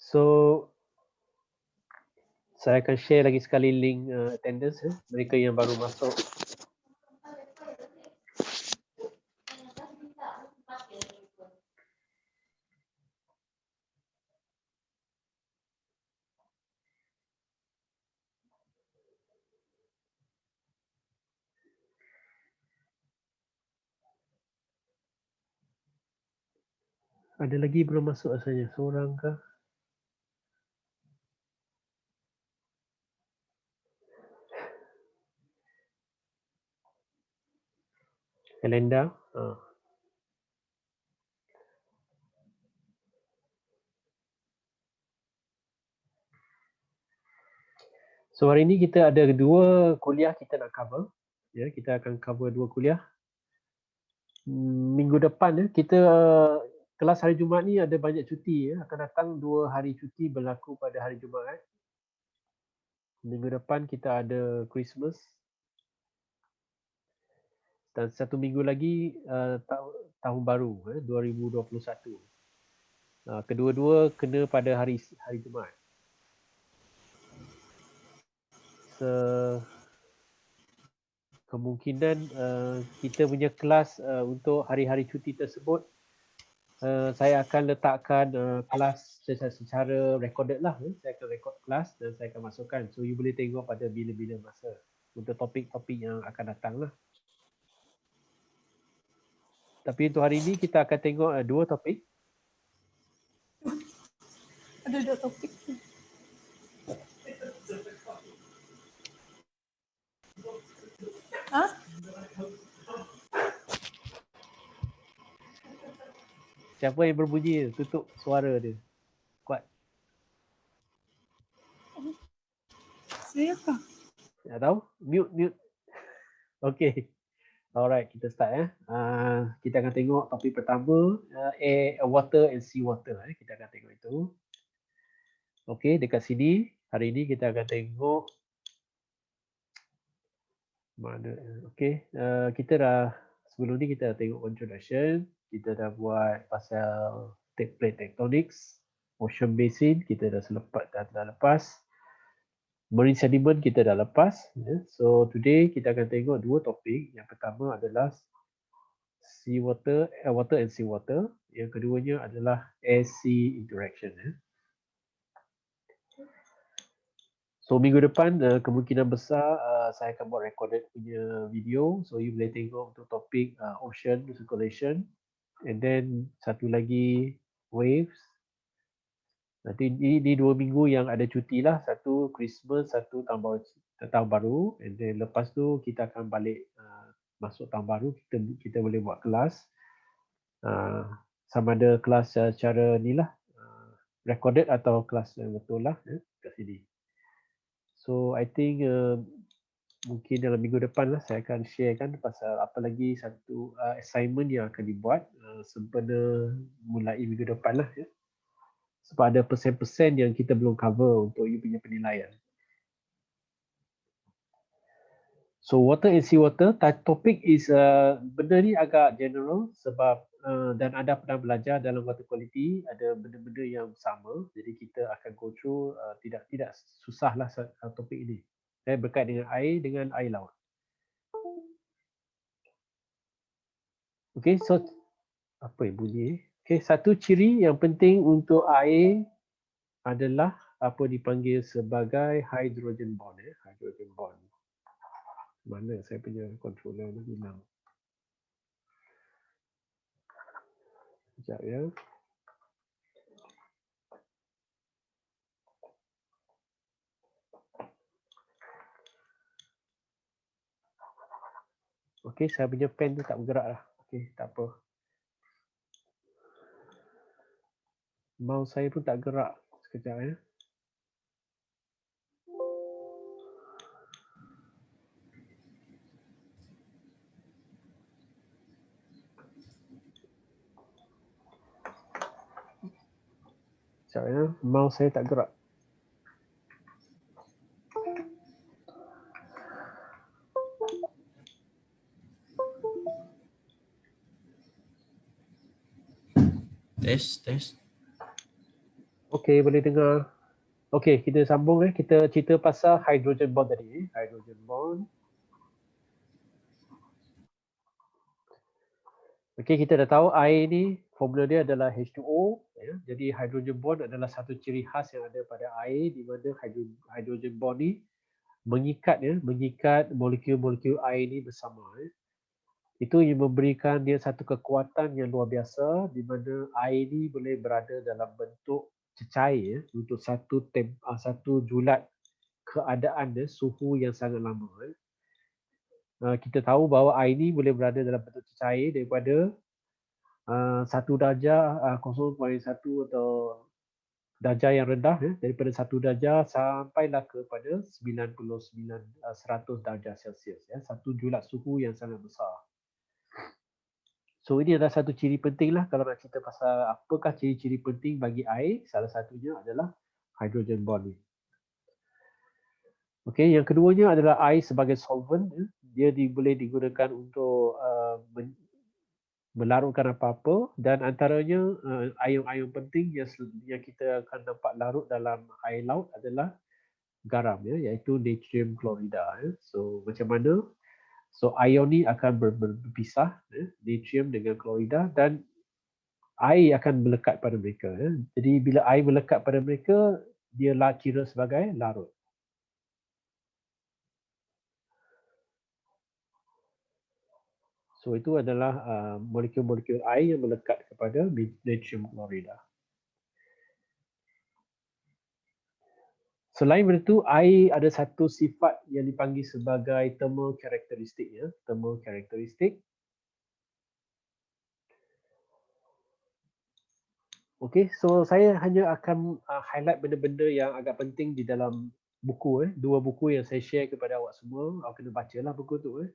So saya akan share lagi sekali link attendance mereka yang baru masuk. Ada lagi belum masuk rasanya, seorang kah? Kalenda. So hari ini kita ada 2 kuliah kita nak cover. Ya, kita akan cover 2 kuliah. Minggu depan kita kelas hari Jumaat ni ada banyak cuti ya. Akan datang 2 hari cuti berlaku pada hari Jumaat. Minggu depan kita ada Christmas. Dan 1 minggu lagi tahun baru 2021. Kedua-dua kena pada hari Jumaat. Kemungkinan kita punya kelas untuk hari-hari cuti tersebut saya akan letakkan kelas secara recorded lah. Saya akan record kelas dan saya akan masukkan. So you boleh tengok pada bila-bila masa untuk topik-topik yang akan datang lah. Tapi untuk hari ini kita akan tengok 2 topik. Ada 2 topik. Hah? Siapa yang berbunyi? Tutup suara dia. Kuat. Siapa? Tak tahu? Mute. Okay. Alright, kita start kita akan tengok topik pertama, air, water and sea water. Kita akan tengok itu. Okay, dekat sini hari ini kita akan tengok mana. Okay, kita dah sebelum ni kita dah tengok introduction. Kita dah buat pasal plate tectonics, ocean basin kita dah lepas. Marine sediment kita dah lepas. So today kita akan tengok 2 topik. Yang pertama adalah sea water, water and sea water. Yang keduanya adalah air-sea interaction. So minggu depan kemungkinan besar saya akan buat recorded punya video. So you boleh tengok untuk topik ocean circulation. And then satu lagi waves. Nanti ini 2 minggu yang ada cuti lah. Satu Christmas, satu tahun baru. And then lepas tu kita akan balik masuk tahun baru. Kita boleh buat kelas. Sama ada kelas secara ni lah. Recorded atau kelas yang betul lah kat sini. So I think mungkin dalam minggu depan lah saya akan sharekan pasal apa lagi satu assignment yang akan dibuat sempena mulai minggu depan lah ya. Sebab ada persen-persen yang kita belum cover untuk you punya penilaian. So water and sea water, topik is benda ni agak general sebab dan anda pernah belajar dalam water quality ada benda-benda yang sama. Jadi kita akan go through tidak susahlah topik ini. Berkait dengan air laut. Okay, so apa yang bunyi? Okay, satu ciri yang penting untuk air adalah apa dipanggil sebagai hydrogen bond. Hydrogen bond. Mana saya punya controller ni hilang. Sekejap ya. Okey, saya punya pen tu tak bergerak lah. Okey, tak apa. Mouse saya pun tak gerak. Sekejap ya. Sekejap ya. Mouse saya tak gerak. Test. Okey, boleh dengar. Okey, kita sambung kita cerita pasal hydrogen bond tadi. Hydrogen bond. Okey, kita dah tahu air ni formula dia adalah H2O ya. Jadi hydrogen bond adalah satu ciri khas yang ada pada air di mana hydrogen bond ni mengikat molekul-molekul air ni bersama ya. Itu yang memberikan dia satu kekuatan yang luar biasa di mana air ni boleh berada dalam bentuk cecair ya, untuk satu julat keadaan suhu yang sangat lama. Kita tahu bahawa air ni boleh berada dalam bentuk cecair daripada 1 darjah 0.1 atau darjah yang rendah daripada 1 darjah sampailah kepada 100 darjah Celsius ya, satu julat suhu yang sangat besar. So ini adalah satu ciri penting lah kalau nak cerita pasal apakah ciri-ciri penting bagi air, salah satunya adalah hydrogen bond ni. Okey, yang keduanya adalah air sebagai solvent. Dia boleh digunakan untuk melarutkan apa-apa dan antaranya ion-ion penting yang kita akan dapat larut dalam air laut adalah garam ya, iaitu natrium klorida ya. So macam mana? So ion ni akan berpisah ya, natrium dengan klorida, dan air akan melekat pada mereka ya. Jadi bila air melekat pada mereka, dia kira sebagai larut. So itu adalah molekul-molekul air yang melekat kepada natrium klorida. Selain itu, air ada satu sifat yang dipanggil sebagai thermal characteristic ya, thermal characteristic. Okey, so saya hanya akan highlight benda-benda yang agak penting di dalam buku dua buku yang saya share kepada awak semua. Awak kena bacalah buku tu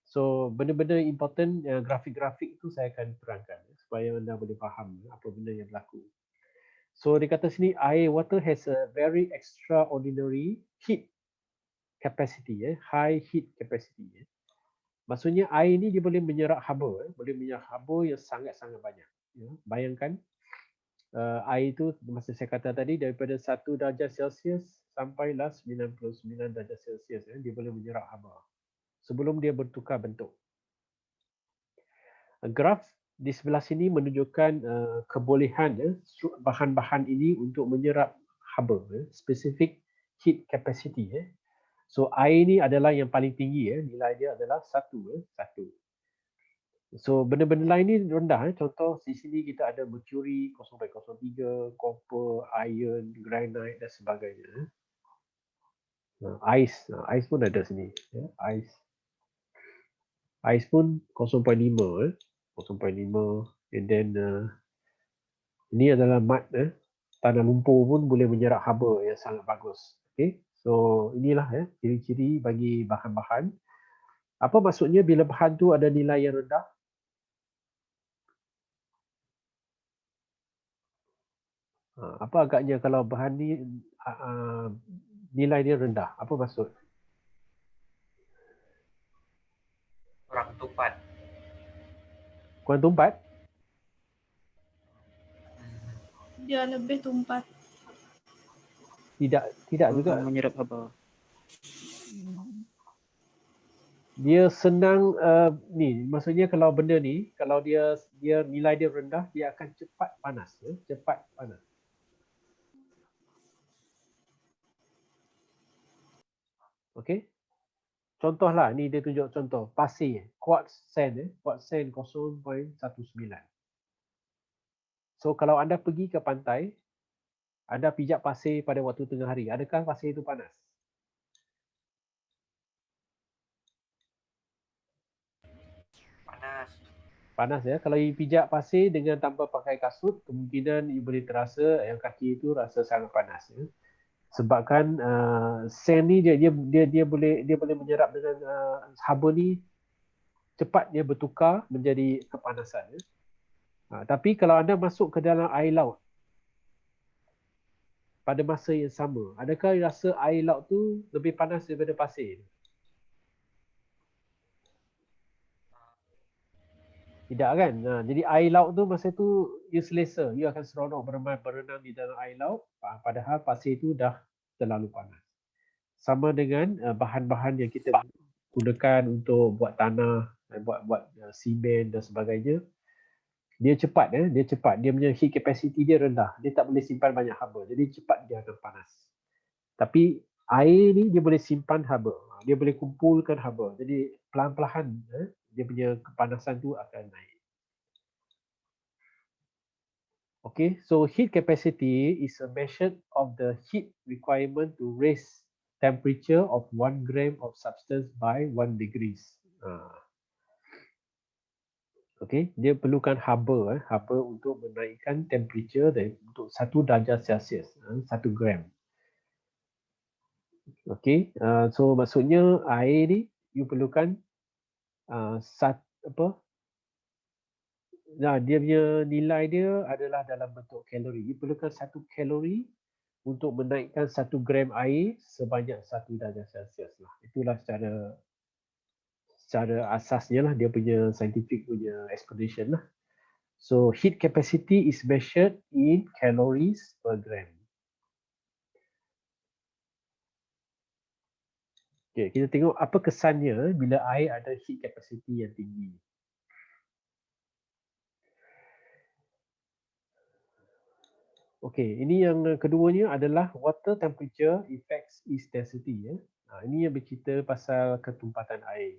So benda-benda important, grafik-grafik tu saya akan terangkan supaya anda boleh faham apa benda yang berlaku. So dia kata sini, water has a very extraordinary heat capacity high heat capacity Maksudnya air ni dia boleh menyerap haba boleh menyerap haba yang sangat-sangat banyak. Bayangkan air itu masa saya kata tadi daripada 1 darjah Celsius sampailah 99 darjah Celsius dia boleh menyerap haba sebelum dia bertukar bentuk. Graf di sebelah sini menunjukkan kebolehan bahan-bahan ini untuk menyerap haba specific heat capacity So air ni adalah yang paling tinggi nilai dia adalah 1 1. So benda-benda lain ni rendah contoh di sini kita ada mercury 0.03, copper, iron, granite dan sebagainya. Ais pun ada sini ais pun 0.5 and then ini adalah mud tanah lumpur pun boleh menyerap haba yang sangat bagus. Okay, so inilah ciri-ciri bagi bahan-bahan. Apa maksudnya bila bahan tu ada nilai yang rendah? Apa agaknya kalau bahan ni nilai dia rendah? Apa maksud? Kurang tupat. Kurang tumpat? Dia lebih tumpat. Tidak juga. Menyerap haba. Dia senang ni, maksudnya kalau benda ni, kalau dia nilai dia rendah, dia akan cepat panas cepat panas. Okey. Contohlah ni dia tunjuk contoh pasir, quartz sand 0.19. So kalau anda pergi ke pantai, anda pijak pasir pada waktu tengah hari, adakah pasir itu panas? Panas kalau you pijak pasir dengan tanpa pakai kasut, kemungkinan you boleh terasa yang kaki itu rasa sangat panas sebabkan sand ni dia boleh menyerap dengan haba ni, cepat dia bertukar menjadi kepanasan tapi kalau anda masuk ke dalam air laut pada masa yang sama, adakah you rasa air laut tu lebih panas daripada pasir? Tidak kan? Jadi air laut tu masa tu you selesa, you akan seronok berenang di dalam air laut, padahal pasir itu dah terlalu panas. Sama dengan bahan-bahan yang kita gunakan untuk buat tanah, buat simen dan sebagainya. Dia cepat, dia punya heat capacity dia rendah, dia tak boleh simpan banyak haba, jadi cepat dia akan panas. Tapi air ni dia boleh simpan haba, dia boleh kumpulkan haba, jadi perlahan-lahan dia punya kepanasan tu akan naik. Okay, so heat capacity is a measure of the heat requirement to raise temperature of 1 gram of substance by 1 degrees. Okay, dia perlukan haba, haba untuk menaikkan temperature untuk 1 darjah Celsius, 1 gram. Okay, so maksudnya air ni you perlukan dia punya nilai dia adalah dalam bentuk kalori. You perlukan 1 kalori untuk menaikkan 1 gram air sebanyak 1 darjah Celsius lah. Itulah secara asasnya lah, dia punya scientific punya explanation lah. So heat capacity is measured in calories per gram. Okay, kita tengok apa kesannya bila air ada heat capacity yang tinggi. Okay, ini yang keduanya adalah water temperature affects its density. Ini yang bercerita pasal ketumpatan air.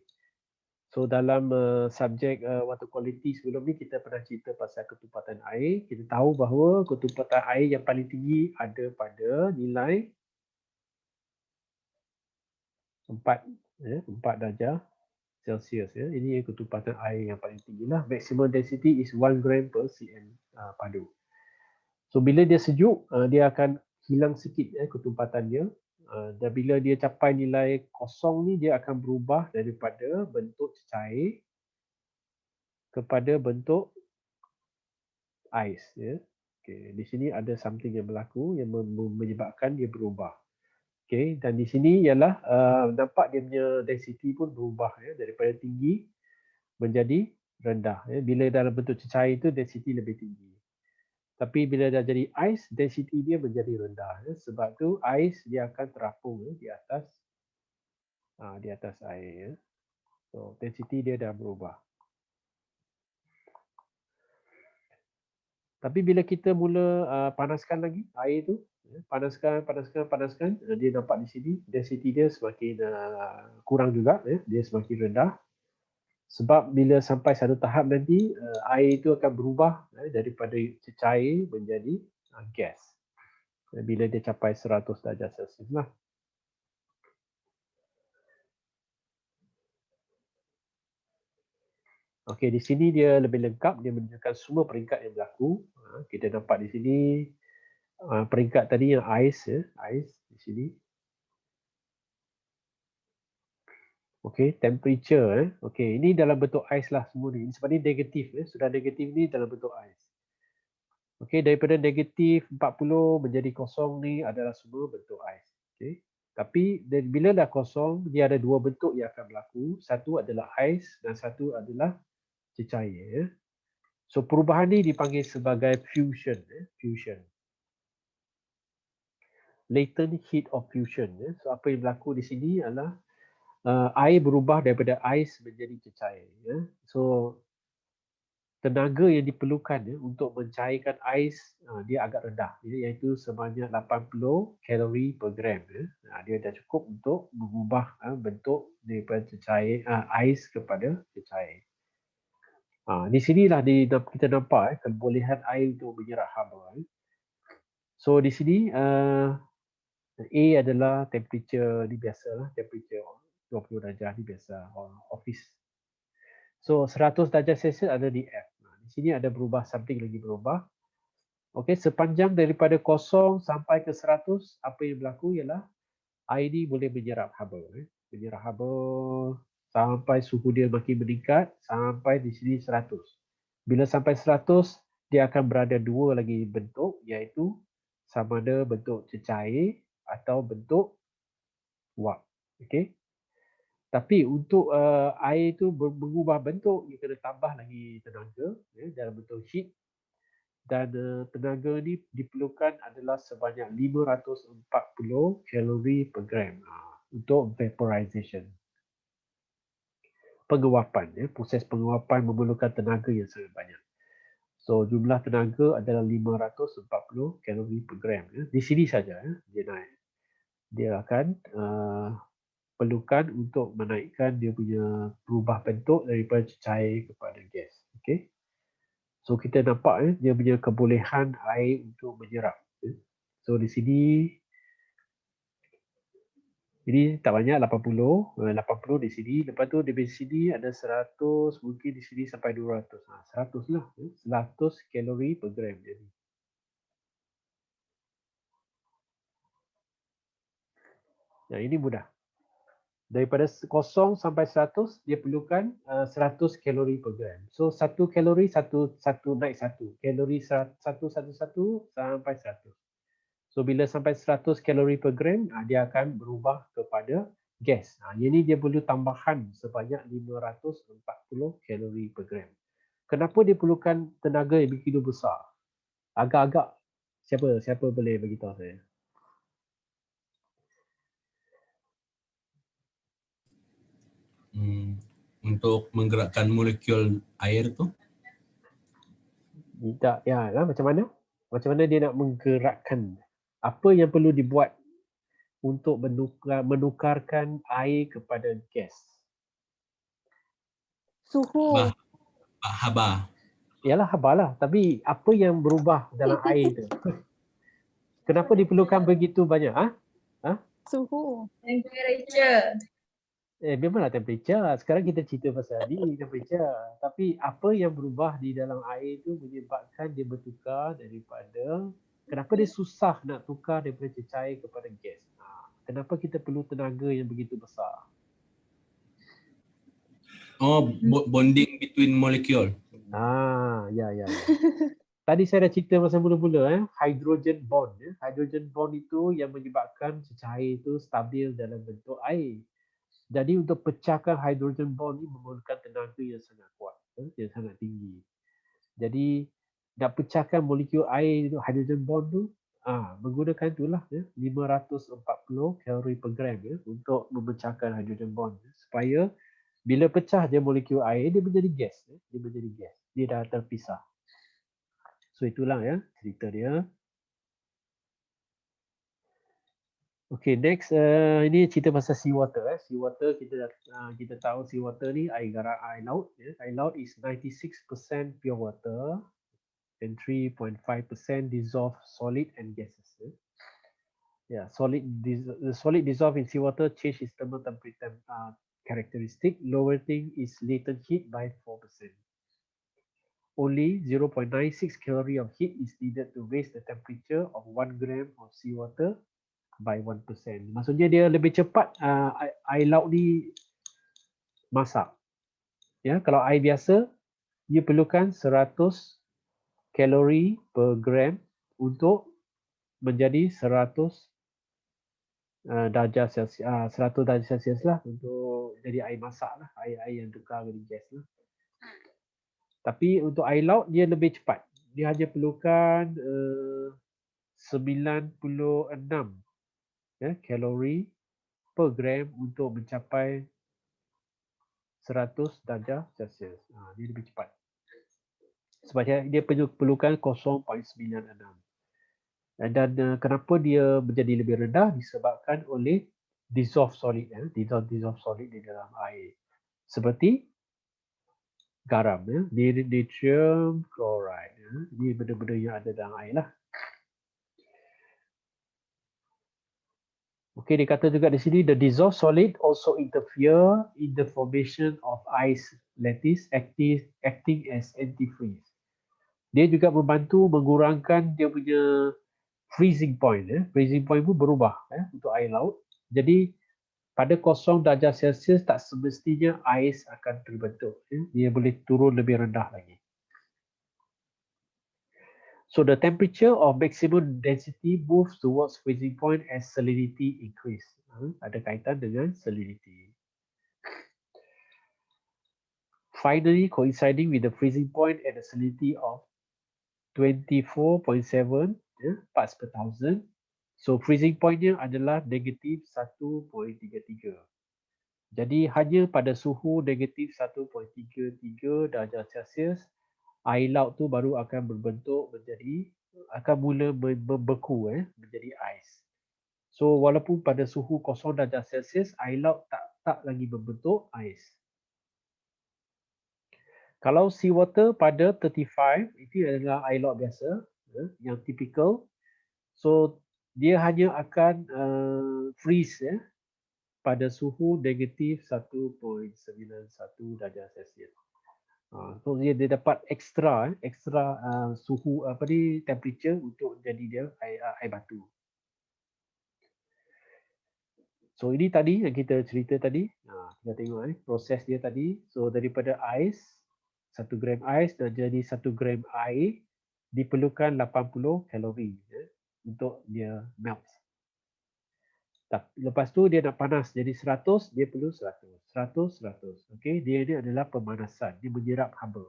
So dalam subjek water quality sebelum ni kita pernah cerita pasal ketumpatan air. Kita tahu bahawa ketumpatan air yang paling tinggi ada pada nilai 4 darjah Celsius. Ini ketumpatan air yang paling tinggi lah. Maximum density is 1 gram per cm padu. So bila dia sejuk, dia akan hilang sikit ketumpatan dia. Dan bila dia capai nilai kosong ni, dia akan berubah daripada bentuk cecair kepada bentuk ais. Okay. Di sini ada something yang berlaku yang menyebabkan dia berubah. Okay. Dan di sini ialah nampak dia punya density pun berubah daripada tinggi menjadi rendah. Bila dalam bentuk cecair itu density lebih tinggi. Tapi bila dah jadi ais, density dia menjadi rendah. Sebab tu ais dia akan terapung di atas air. So density dia dah berubah. Tapi bila kita mula panaskan lagi air tu, panaskan, dia nampak di sini density dia semakin kurang juga, dia semakin rendah. Sebab bila sampai satu tahap nanti air itu akan berubah daripada cecair menjadi gas. Bila dia capai 100 darjah Celsius lah. Okey, di sini dia lebih lengkap, dia menunjukkan semua peringkat yang berlaku. Kita nampak di sini peringkat tadi yang ais, ais di sini. Okey, temperature. Okey, ini dalam bentuk ais lah semua ni. Sebab ni negatif, sudah negatif ni dalam bentuk ais. Okey, daripada negatif 40 menjadi kosong ni adalah semua bentuk ais. Okey. Tapi bila dah kosong, dia ada dua bentuk yang akan berlaku. Satu adalah ais dan satu adalah cecair. So perubahan ni dipanggil sebagai fusion. Fusion. Latent heat of fusion. So apa yang berlaku di sini adalah air berubah daripada ais menjadi cecair. So tenaga yang diperlukan untuk mencairkan ais dia agak rendah, iaitu sebanyak 80 kalori per gram. Dia dah cukup untuk mengubah bentuk daripada cecair ais kepada cecair. Di sinilah kita nampak kebolehan air untuk menyerap haba. So di sini A adalah temperature ni biasalah, temperature 20 darjah ni biasa office. So 100 darjah Celsius ada di F. Di sini ada berubah, something lagi berubah. Okey, sepanjang daripada 0 sampai ke 100, apa yang berlaku ialah air ni boleh menyerap haba. Menyerap haba sampai suhu dia makin meningkat sampai di sini 100. Bila sampai 100, dia akan berada dua lagi bentuk, iaitu sama ada bentuk cecair atau bentuk wap. Okey. Tapi untuk air itu mengubah bentuk, dia kena tambah lagi tenaga dalam bentuk heat. Dan tenaga ni diperlukan adalah sebanyak 540 kalori per gram untuk vaporization. Penguapan, proses penguapan memerlukan tenaga yang sangat banyak. So jumlah tenaga adalah 540 kalori per gram. Di sini saja dia naik. Dia akan perlukan untuk menaikkan dia punya berubah bentuk daripada cair kepada gas. Okay. So kita nampak dia punya kebolehan air untuk menyerap. So di sini ini tak banyak 80 di sini. Lepas tu di sini ada 100, mungkin di sini sampai 200. 100 lah. 100 kalori per gram jadi. Nah, ini mudah. Daripada 0 sampai 100 dia perlukan 100 kalori per gram. So 1 kalori satu naik 1. Kalori 1 sampai 100. So bila sampai 100 kalori per gram dia akan berubah kepada gas. Ini dia perlu tambahan sebanyak 540 kalori per gram. Kenapa dia perlukan tenaga yang begitu besar? Agak-agak siapa boleh beritahu saya? Untuk menggerakkan molekul air tu? Tidak, ya lah, macam mana? Macam mana dia nak menggerakkan? Apa yang perlu dibuat untuk menukarkan air kepada gas? Suhu. Haba. Yalah haba lah, tapi apa yang berubah dalam air tu? Kenapa diperlukan begitu banyak? Suhu. Temperature. Memanglah temperature. Sekarang kita cerita pasal ni temperature. Tapi apa yang berubah di dalam air tu menyebabkan dia bertukar daripada, kenapa dia susah nak tukar daripada cecair kepada gas? Kenapa kita perlu tenaga yang begitu besar? Bonding between molecule. Ya. Tadi saya dah cerita masa mula-mula hydrogen bond. Hydrogen bond itu yang menyebabkan cecair itu stabil dalam bentuk air. Jadi untuk pecahkan hydrogen bond ni memerlukan tenaga yang sangat kuat, yang sangat tinggi. Jadi nak pecahkan molekul air hydrogen bond tu menggunakan itulah 540 kalori per gram untuk memecahkan hydrogen bond supaya bila pecah dia molekul air dia menjadi gas, dia dah terpisah. So itulah cerita dia. Okay, next ini cerita pasal seawater. Seawater kita tahu seawater ni air laut. Air laut is 96% pure water and 3.5% dissolved solid and gases. The solid dissolved in seawater change its thermal temperature characteristic. Lowering is latent heat by 4%. Only 0.96 calorie of heat is needed to raise the temperature of 1 gram of seawater by 1%. Maksudnya dia lebih cepat air laut ni masak. Kalau air biasa dia perlukan 100 kalori per gram untuk menjadi 100 darjah Celsius. 100 darjah Celsius lah untuk jadi air masak lah, air yang tukar jadi gas lah. Tapi untuk air laut dia lebih cepat. Dia hanya perlukan 96 kalori per gram untuk mencapai 100 darjah Celsius. Dia lebih cepat. Sebabnya dia perlukan 0.96. Dan kenapa dia menjadi lebih rendah? Disebabkan oleh dissolved solid. Dissolved solid di dalam air. Seperti garam, natrium chloride. Ini benda-benda yang ada dalam air lah. Okay, dia kata juga di sini, the dissolved solid also interfere in the formation of ice lattice acting as antifreeze. Dia juga membantu mengurangkan dia punya freezing point. Freezing point pun berubah untuk air laut. Jadi pada 0 darjah Celsius tak semestinya ais akan terbentuk. Dia boleh turun lebih rendah lagi. So the temperature of maximum density moves towards freezing point as salinity increase. Ada kaitan dengan salinity. Finally, coinciding with the freezing point and the salinity of 24.7 parts per thousand. So freezing point-nya adalah negatif 1.33. Jadi hanya pada suhu negatif 1.33 darjah Celsius, air laut tu baru akan berbentuk akan mula membeku menjadi ais. So walaupun pada suhu 0 darjah Celsius, air laut tak lagi membentuk ais. Kalau seawater pada 35, itu adalah air laut biasa yang typical. So dia hanya akan freeze pada suhu negatif 1.91 darjah Celsius. So dia dapat extra suhu temperature untuk jadi dia air batu. So ini tadi yang kita cerita tadi. Kita tengok proses dia tadi. So daripada ais, 1 gram ais dan jadi 1 gram air diperlukan 80 kalori untuk dia melt. Lepas tu dia nak panas jadi 100, dia perlu 100. 100. Okey, dia ni adalah pemanasan. Dia menyerap haba.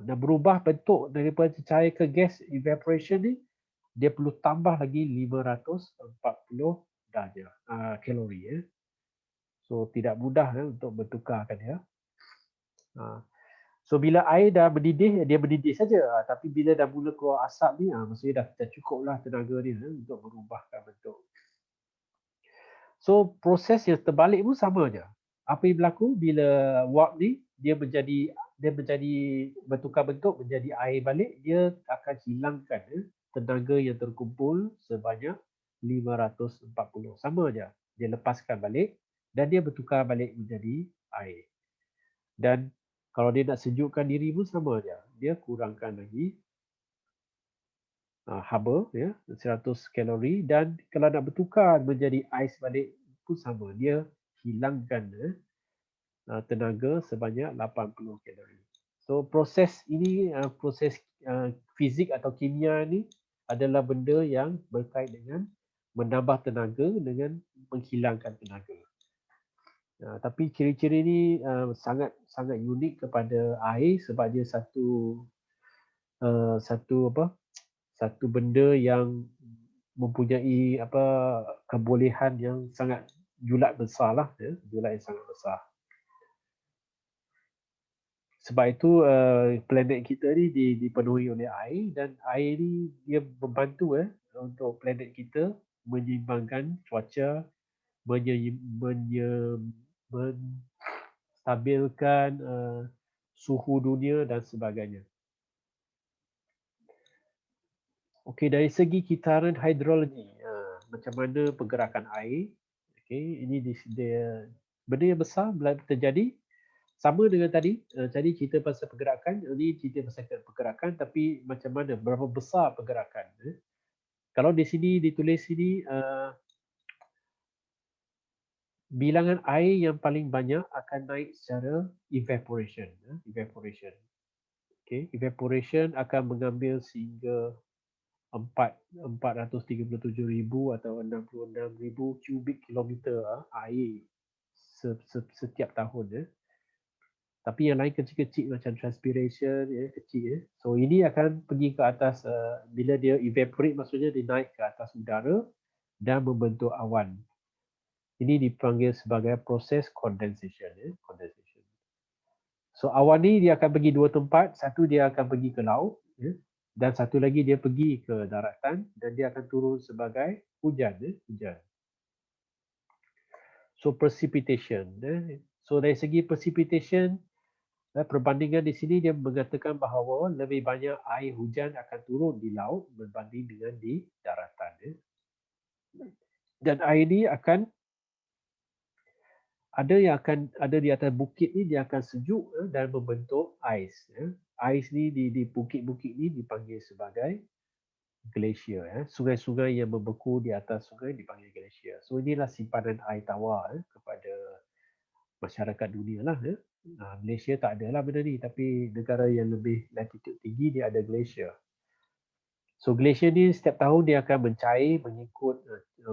Dan berubah bentuk daripada cair ke gas evaporation ni, dia perlu tambah lagi 540 darjah kalori. So tidak mudah untuk bertukarkan dia. So bila air dah mendidih, dia mendidih saja. Tapi bila dah mula keluar asap ni, maksudnya dah cukuplah tenaga dia untuk merubahkan bentuk. So proses yang terbalik pun sama je. Apa yang berlaku bila warp ni dia menjadi bertukar bentuk menjadi air balik, dia akan hilangkan tenaga yang terkumpul sebanyak 540. Sama je. Dia lepaskan balik dan dia bertukar balik menjadi air. Dan kalau dia nak sejukkan diri pun sama je. Dia kurangkan lagi haba 100 kalori, dan kalau nak bertukar menjadi ais balik pun sama, dia hilangkan tenaga sebanyak 80 kalori. So proses ini, proses fizik atau kimia ni adalah benda yang berkait dengan menambah tenaga dengan menghilangkan tenaga. Tapi ciri-ciri ni sangat unik kepada air sebab dia satu benda yang mempunyai kebolehan yang sangat julat besar lah, julat yang sangat besar. Sebab itu planet kita ni dipenuhi oleh air, dan air ni dia membantu untuk planet kita menyeimbangkan cuaca, menstabilkan suhu dunia dan sebagainya. Okey, dari segi kitaran hidrologi, macam mana pergerakan air. Okey, ini dia benda yang besar terjadi. Sama dengan tadi cerita pasal pergerakan, ini cerita pasal pergerakan, tapi macam mana, berapa besar pergerakan. Kalau di sini ditulis sini, bilangan air yang paling banyak akan naik secara evaporation. Okey, evaporation akan mengambil sehingga 437,000 atau 66,000 kubik kilometer air setiap tahun. Tapi yang lain kecil-kecil macam transpiration kecil. So ini akan pergi ke atas, bila dia evaporate maksudnya dia naik ke atas udara dan membentuk awan. Ini dipanggil sebagai proses condensation. So awan ni dia akan pergi dua tempat. Satu dia akan pergi ke laut, dan satu lagi dia pergi ke daratan, dan dia akan turun sebagai hujan. So precipitation. So dari segi precipitation, perbandingan di sini dia mengatakan bahawa lebih banyak air hujan akan turun di laut berbanding dengan di daratan. Dan air ini akan ada di atas bukit ni, dia akan sejuk dan membentuk ais. Ais ni di bukit-bukit ni dipanggil sebagai glacier. Sungai-sungai yang membeku di atas sungai dipanggil glacier. So inilah simpanan air tawar kepada masyarakat dunia lah. Malaysia tak ada lah benda ni, tapi negara yang lebih latitude tinggi dia ada glacier. So glacier ni setiap tahun dia akan mencair mengikut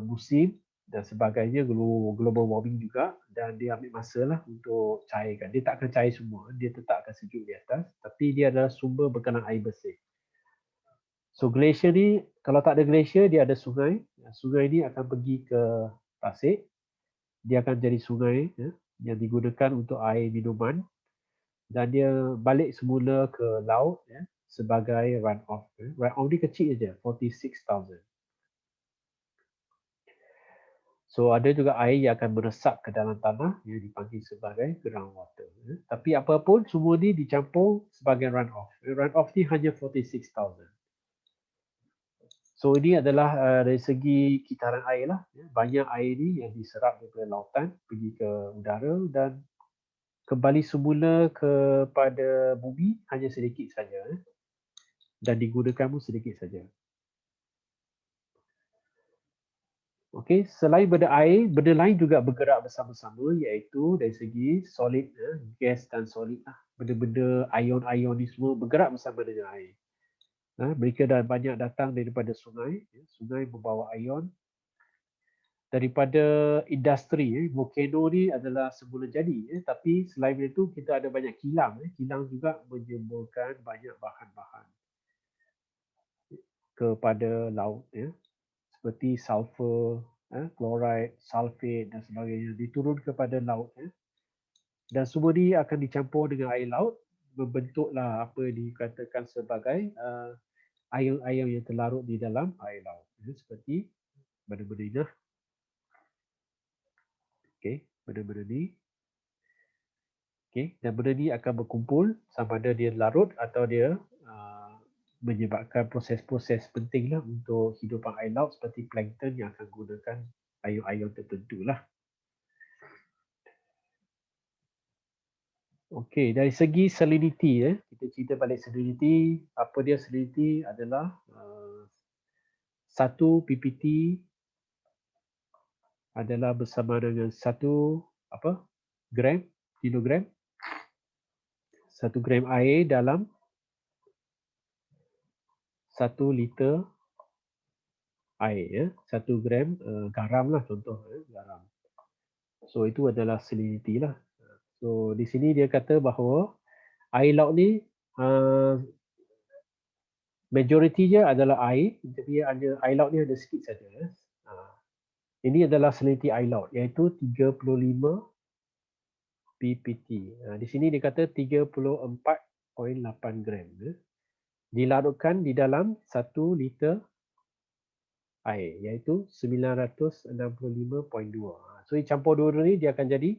musim, dan sebagainya, global warming juga, dan dia ambil masa lah untuk cairkan. Dia tak akan cair semua, dia tetap akan sejuk di atas, tapi dia adalah sumber bekalan air bersih. So glacier ni, kalau tak ada glacier, dia ada sungai. Sungai ni akan pergi ke tasik, dia akan jadi sungai yang digunakan untuk air minuman, dan dia balik semula ke laut sebagai runoff. Runoff ni kecil je, 46,000. So ada juga air yang akan meresap ke dalam tanah yang dipanggil sebagai groundwater. Tapi apapun semua ni dicampur sebagai runoff. Runoff ni hanya 46,000. So ini adalah dari segi kitaran air lah. Banyak air ni yang diserap daripada lautan pergi ke udara dan kembali semula kepada bumi hanya sedikit saja. Dan digunakan pun sedikit saja. Okey, selain benda air, benda lain juga bergerak bersama-sama iaitu dari segi solid, gas dan solid lah. Benda-benda ion-ion ni semua bergerak bersama dengan air. Mereka dah banyak datang daripada sungai. Sungai membawa ion. Daripada industri, volcano ni adalah semula jadi. Tapi selain itu kita ada banyak kilang. Kilang juga menyemburkan banyak bahan-bahan kepada laut. Seperti sulfur, chloride, sulfate dan sebagainya diturun kepada laut. Dan semua ni akan dicampur dengan air laut, membentuklah apa yang dikatakan sebagai air-air yang terlarut di dalam air laut. Seperti benda-benda ini. Okey, benda-benda ni. Okey, dan benda ni akan berkumpul sama ada dia larut atau dia menyebabkan proses-proses penting lah untuk hidupan air laut seperti plankton yang akan gunakan air-air tertentu lah. Okey, dari segi salinity, kita cerita balik salinity. Apa dia salinity adalah 1 ppt adalah bersama dengan 1 kilogram 1 gram air dalam 1 liter air. 1 gram garam lah contoh, garam. So itu adalah salinity lah. So di sini dia kata bahawa air laut ni majoritinya adalah air, tapi air laut ni ada sikit saja. Ini adalah salinity air laut iaitu 35 ppt. Di sini dia kata 34.8 gram. Dilarutkan di dalam 1 liter air iaitu 965.2. So campur dua-dua ni dia akan jadi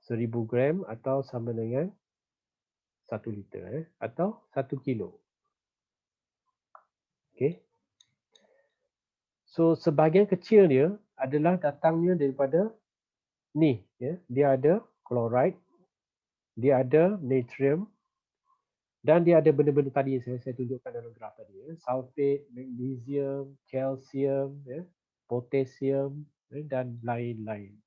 1000 gram atau sama dengan 1 liter atau 1 kilo. Okey. So sebahagian kecil dia adalah datangnya daripada ni, dia ada chloride, dia ada natrium dan dia ada benda-benda tadi yang saya tunjukkan dalam graf tadi, sulfate, magnesium, calcium, potassium dan lain-lain.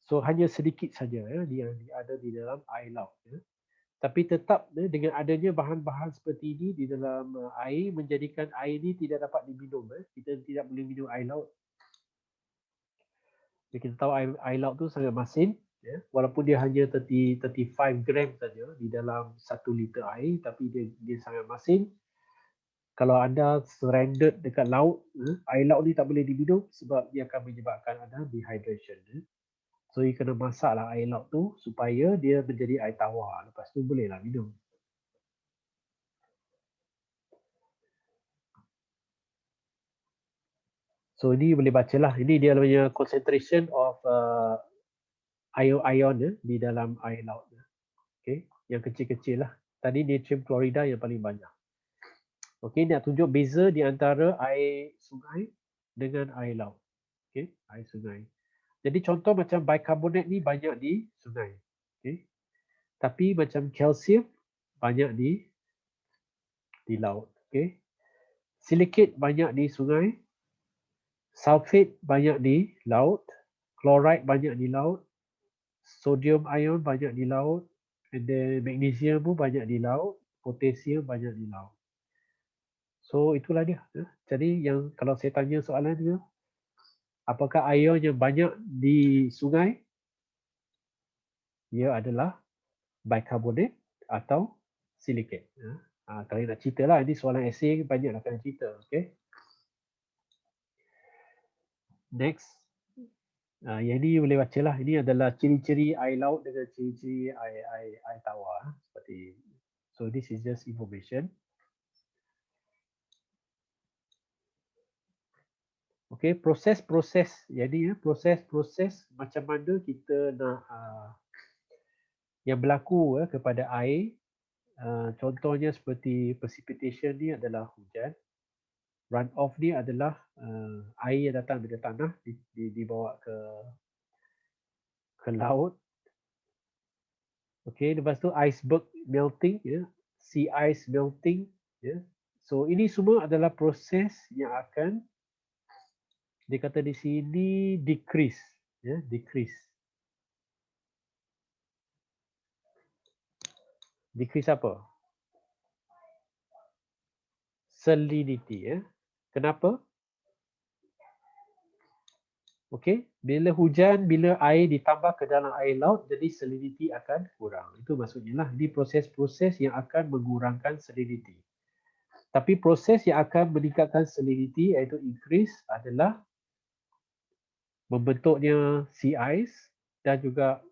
So hanya sedikit saja yang ada di dalam air laut. Tapi tetap dengan adanya bahan-bahan seperti ini di dalam air menjadikan air ini tidak dapat diminum. Kita tidak boleh minum air laut. Kita tahu air laut tu sangat masin. Walaupun dia hanya 35 gram saja di dalam 1 liter air, tapi dia sangat masin. Kalau anda stranded dekat laut, air laut ni tak boleh diminum sebab dia akan menyebabkan anda dehydration. So, you kena masaklah air laut tu supaya dia menjadi air tawar. Lepas tu bolehlah minum. So, ini boleh bacalah. Ini dia punya concentration of ion di dalam air laut. Okay, yang kecil-kecil lah. Tadi natrium klorida yang paling banyak. Okay, nak tunjuk beza di antara air sungai dengan air laut. Okay, air sungai. Jadi contoh macam bicarbonate ni banyak di sungai. Okay. Tapi macam kalsium banyak di laut. Okay. Silicate banyak di sungai. Sulfate banyak di laut. Chloride banyak di laut. Sodium ion banyak di laut. And then magnesium pun banyak di laut. Potassium banyak di laut. So itulah dia. Jadi yang kalau saya tanya soalan dia, Apakah ion yang banyak di sungai? Ia adalah bicarbonate atau silicate. Kalau nak cerita lah, ini soalan esei banyak nak kena cerita. Okay. Next. Yang ini boleh baca lah. Ini adalah ciri-ciri air laut dengan ciri-ciri air tawar. Seperti, so this is just information. Okay, proses-proses. Jadi proses-proses macam mana kita nak yang berlaku kepada air. Contohnya seperti precipitation ni adalah hujan. Run off ni adalah air yang datang dari tanah dibawa ke laut. Okey, lepas tu iceberg melting, sea ice melting, So ini semua adalah proses yang akan dikata di sini decrease, decrease. Decrease apa? Salinity, Kenapa? Okey, bila hujan, bila air ditambah ke dalam air laut, jadi salinity akan kurang. Itu maksudnya lah. Ini proses-proses yang akan mengurangkan salinity. Tapi proses yang akan meningkatkan salinity iaitu increase adalah membentuknya sea ice dan juga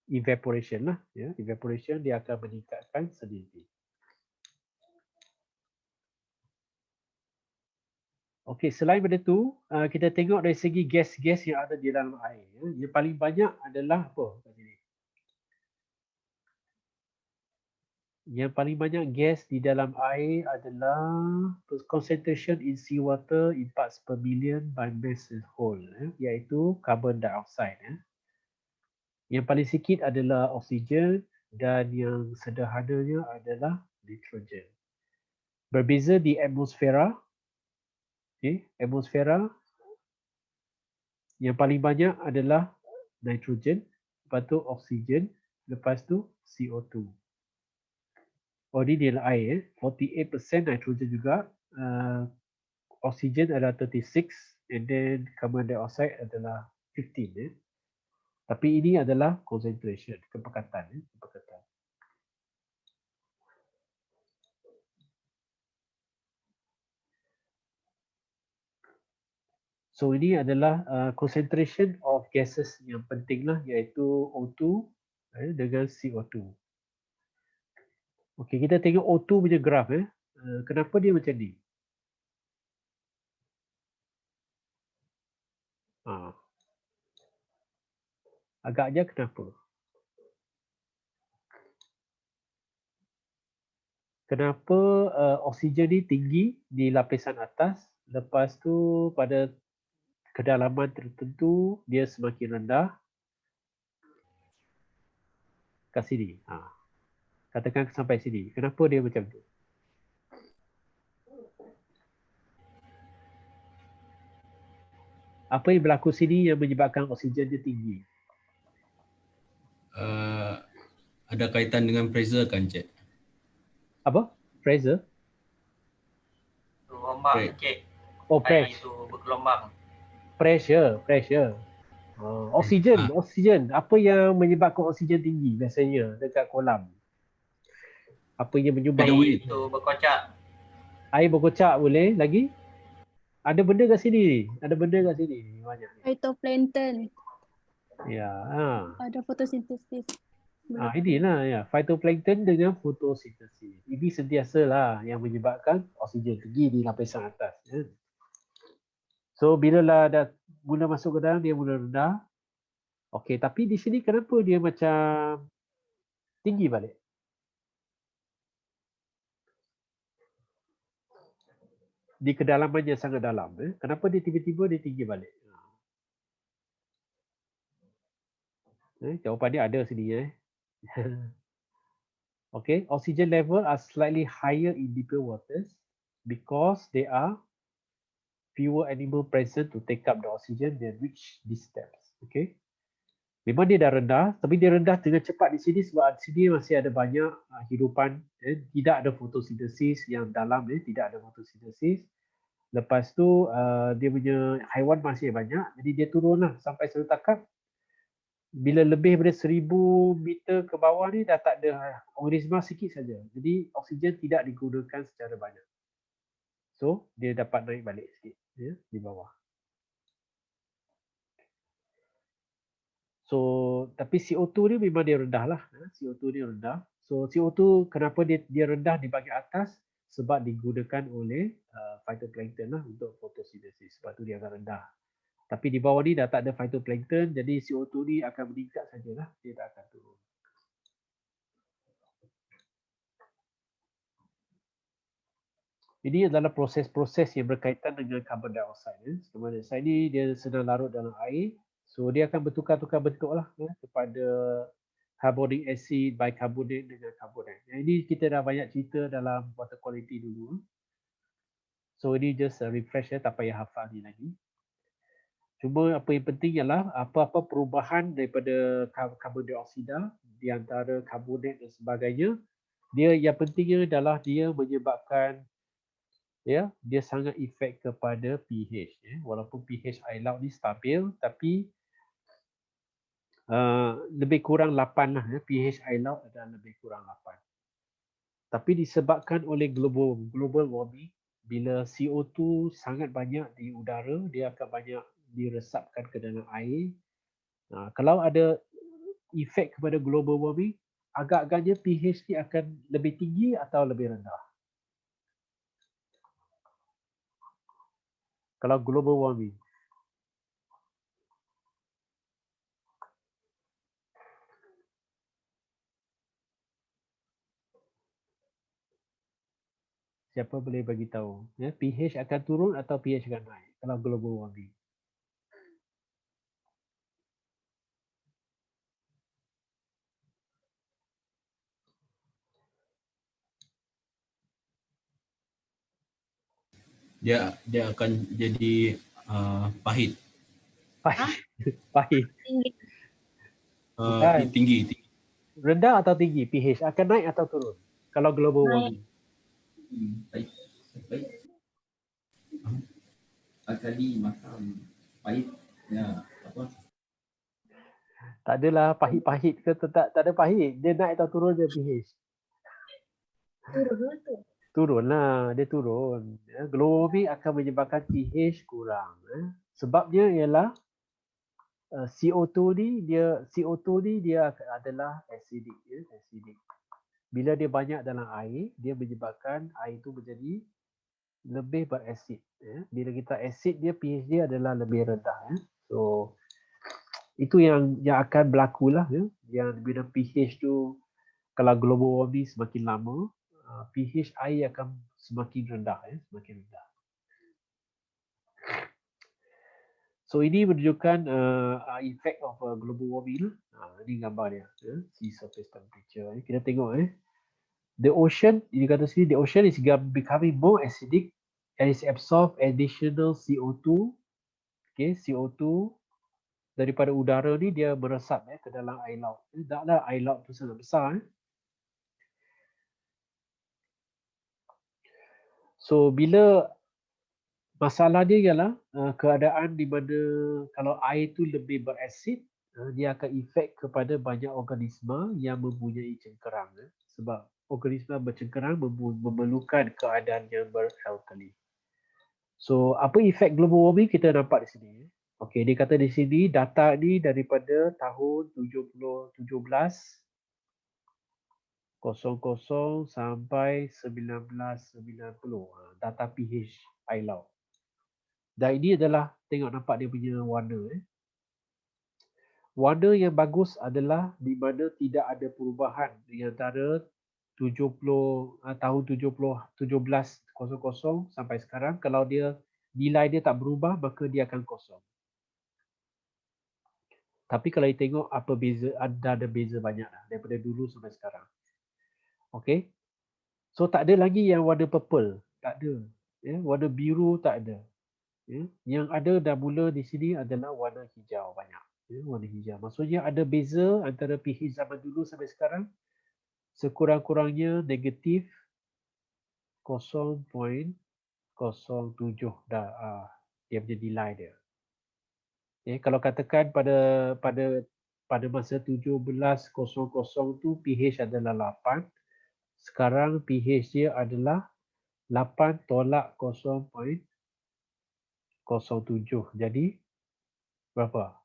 evaporation lah. Evaporation dia akan meningkatkan salinity. Okey, selain daripada itu, kita tengok dari segi gas-gas yang ada di dalam air. Yang paling banyak adalah apa? Yang paling banyak gas di dalam air adalah concentration in seawater in parts per million by mass whole, iaitu carbon dioxide. Yang paling sikit adalah oksigen dan yang sederhananya adalah nitrogen. Berbeza di atmosfera. Atmosfera yang paling banyak adalah nitrogen, lepas tu oksigen, lepas tu CO2. Oh, ini dia air, 48% nitrogen juga, oksigen adalah 36, and then carbon dioxide adalah 15. Tapi ini adalah concentration, kepekatan. So ini adalah concentration of gases yang penting lah, iaitu O2 dengan CO2. Okey, kita tengok O2 punya graf. Kenapa dia macam ni? Agaknya kenapa? Kenapa oksigen ni tinggi di lapisan atas, lepas tu pada kedalaman tertentu dia semakin rendah kat sini. Katakan sampai sini. Kenapa dia macam tu? Apa yang berlaku sini yang menyebabkan oksigen dia tinggi? Ada kaitan dengan pressure kan, Cik? Apa? Pressure? Gelombang, Cik. Oh, Air itu bergelombang. Pressure. Oksigen. Apa yang menyebabkan oksigen tinggi biasanya dekat kolam? Apa yang menyumbang? Air itu berkocak. Air berkocak boleh. Lagi? Ada benda kat sini. Banyak. Phytoplankton. Ya. Ada fotosintesis. Inilah ya, phytoplankton dengan fotosintesis. Ini sentiasalah yang menyebabkan oksigen tinggi di lapisan atas. So bila lah dah mula masuk ke dalam, dia mula rendah. Okey, tapi di sini kenapa dia macam tinggi balik? Di kedalaman yang sangat dalam. Kenapa dia tiba-tiba dia tinggi balik? Jawapan dia ada sini. Okay, oxygen level are slightly higher in deeper waters because there are fewer animal present to take up the oxygen than reach these depths. Okay, memang dia dah rendah, tapi dia rendah dengan cepat di sini sebab di sini masih ada banyak hidupan. Tidak ada fotosintesis yang dalam, tidak ada fotosintesis. Lepas tu dia punya haiwan masih banyak, jadi dia turun lah sampai satu takap. Bila lebih daripada 1000 meter ke bawah ni dah tak ada organisma sikit saja. Jadi oksigen tidak digunakan secara banyak. So dia dapat naik balik sikit ya, di bawah. So tapi CO2 ni memang dia rendah lah. CO2 ni rendah. So CO2 kenapa dia rendah di bahagian atas? Sebab digunakan oleh phytoplankton lah untuk fotosintesis. Sebab tu dia agak rendah. Tapi di bawah ni dah tak ada phytoplankton, jadi CO2 ni akan meningkat sajalah. Dia tak akan turun. Ini adalah proses-proses yang berkaitan dengan carbon dioxide. Carbon dioxide ni dia sedang larut dalam air. So dia akan bertukar-tukar bentuk lah kepada carbonic acid, bicarbonate dengan carbonate. Ini kita dah banyak cerita dalam water quality dulu. So ini just refresh tak payah hafal ni lagi. Cuma apa yang penting ialah apa-apa perubahan daripada carbon dioksida di antara carbonate dan sebagainya, dia yang pentingnya adalah dia menyebabkan dia sangat efek kepada pH walaupun pH air laut ni stabil tapi lebih kurang 8 lah pH air laut adalah lebih kurang 8. Tapi disebabkan oleh global warming, bila CO2 sangat banyak di udara, dia akan banyak diresapkan ke dalam air. Kalau ada efek kepada global warming, agak-agaknya pH ni akan lebih tinggi atau lebih rendah. Kalau global warming. Siapa boleh bagi tahu? pH akan turun atau pH akan naik kalau global warming? Dia akan jadi pahit. Pahit. Tinggi. Bukan. Tinggi. Rendah atau tinggi? pH akan naik atau turun? Kalau global warming. Baik. Alkali macam pahit. Ya, apa? Tak adalah pahit-pahit ke tak ada pahit. Dia naik atau turun dia pH. Turun tu. Turun lah, dia turun. Global warming akan menyebabkan pH kurang. Sebabnya ialah CO2 ni dia adalah acidic. Acidic. Bila dia banyak dalam air, dia menyebabkan air itu menjadi lebih berasid. Bila kita asid dia pH dia adalah lebih rendah. So itu yang akan berlaku lah. Yang bila pH tu kalau global warming semakin lama, pH air akan semakin rendah. Semakin rendah. So ini menunjukkan effect of global warming. Ini gambar dia. Sea surface temperature. Kita tengok. The ocean, ini kata sini, the ocean is becoming more acidic and is absorb additional CO2. Okay, CO2 daripada udara ni dia meresap ke dalam air laut. Taklah air laut tu sangat besar. So bila masalah dia ialah keadaan di mana kalau air tu lebih berasid, dia akan efek kepada banyak organisma yang mempunyai cengkerang. Sebab organisma bercengkerang memerlukan keadaan yang beralkali. So apa efek global warming kita nampak di sini. Okey, dia kata di sini data ni daripada tahun 1700 sampai 1990. Data pH air laut. Dan ini adalah tengok nampak dia punya warna. Warna yang bagus adalah di mana tidak ada perubahan di antara tahun 1700 sampai sekarang. Kalau dia nilai dia tak berubah, maka dia akan kosong. Tapi kalau you tengok apa beza, ada beza banyak lah daripada dulu sampai sekarang. Okay. So tak ada lagi yang warna purple. Tak ada. Warna biru tak ada. Yang ada dah mula di sini adalah warna hijau banyak. Warna hijau. Maksudnya ada beza antara pH zaman dulu sampai sekarang. Sekurang-kurangnya negatif 0.01 07 dah dia punya nilai dia. Kalau katakan pada masa 1700 tu pH adalah 8. Sekarang pH dia adalah 8 tolak 0.07. Jadi berapa?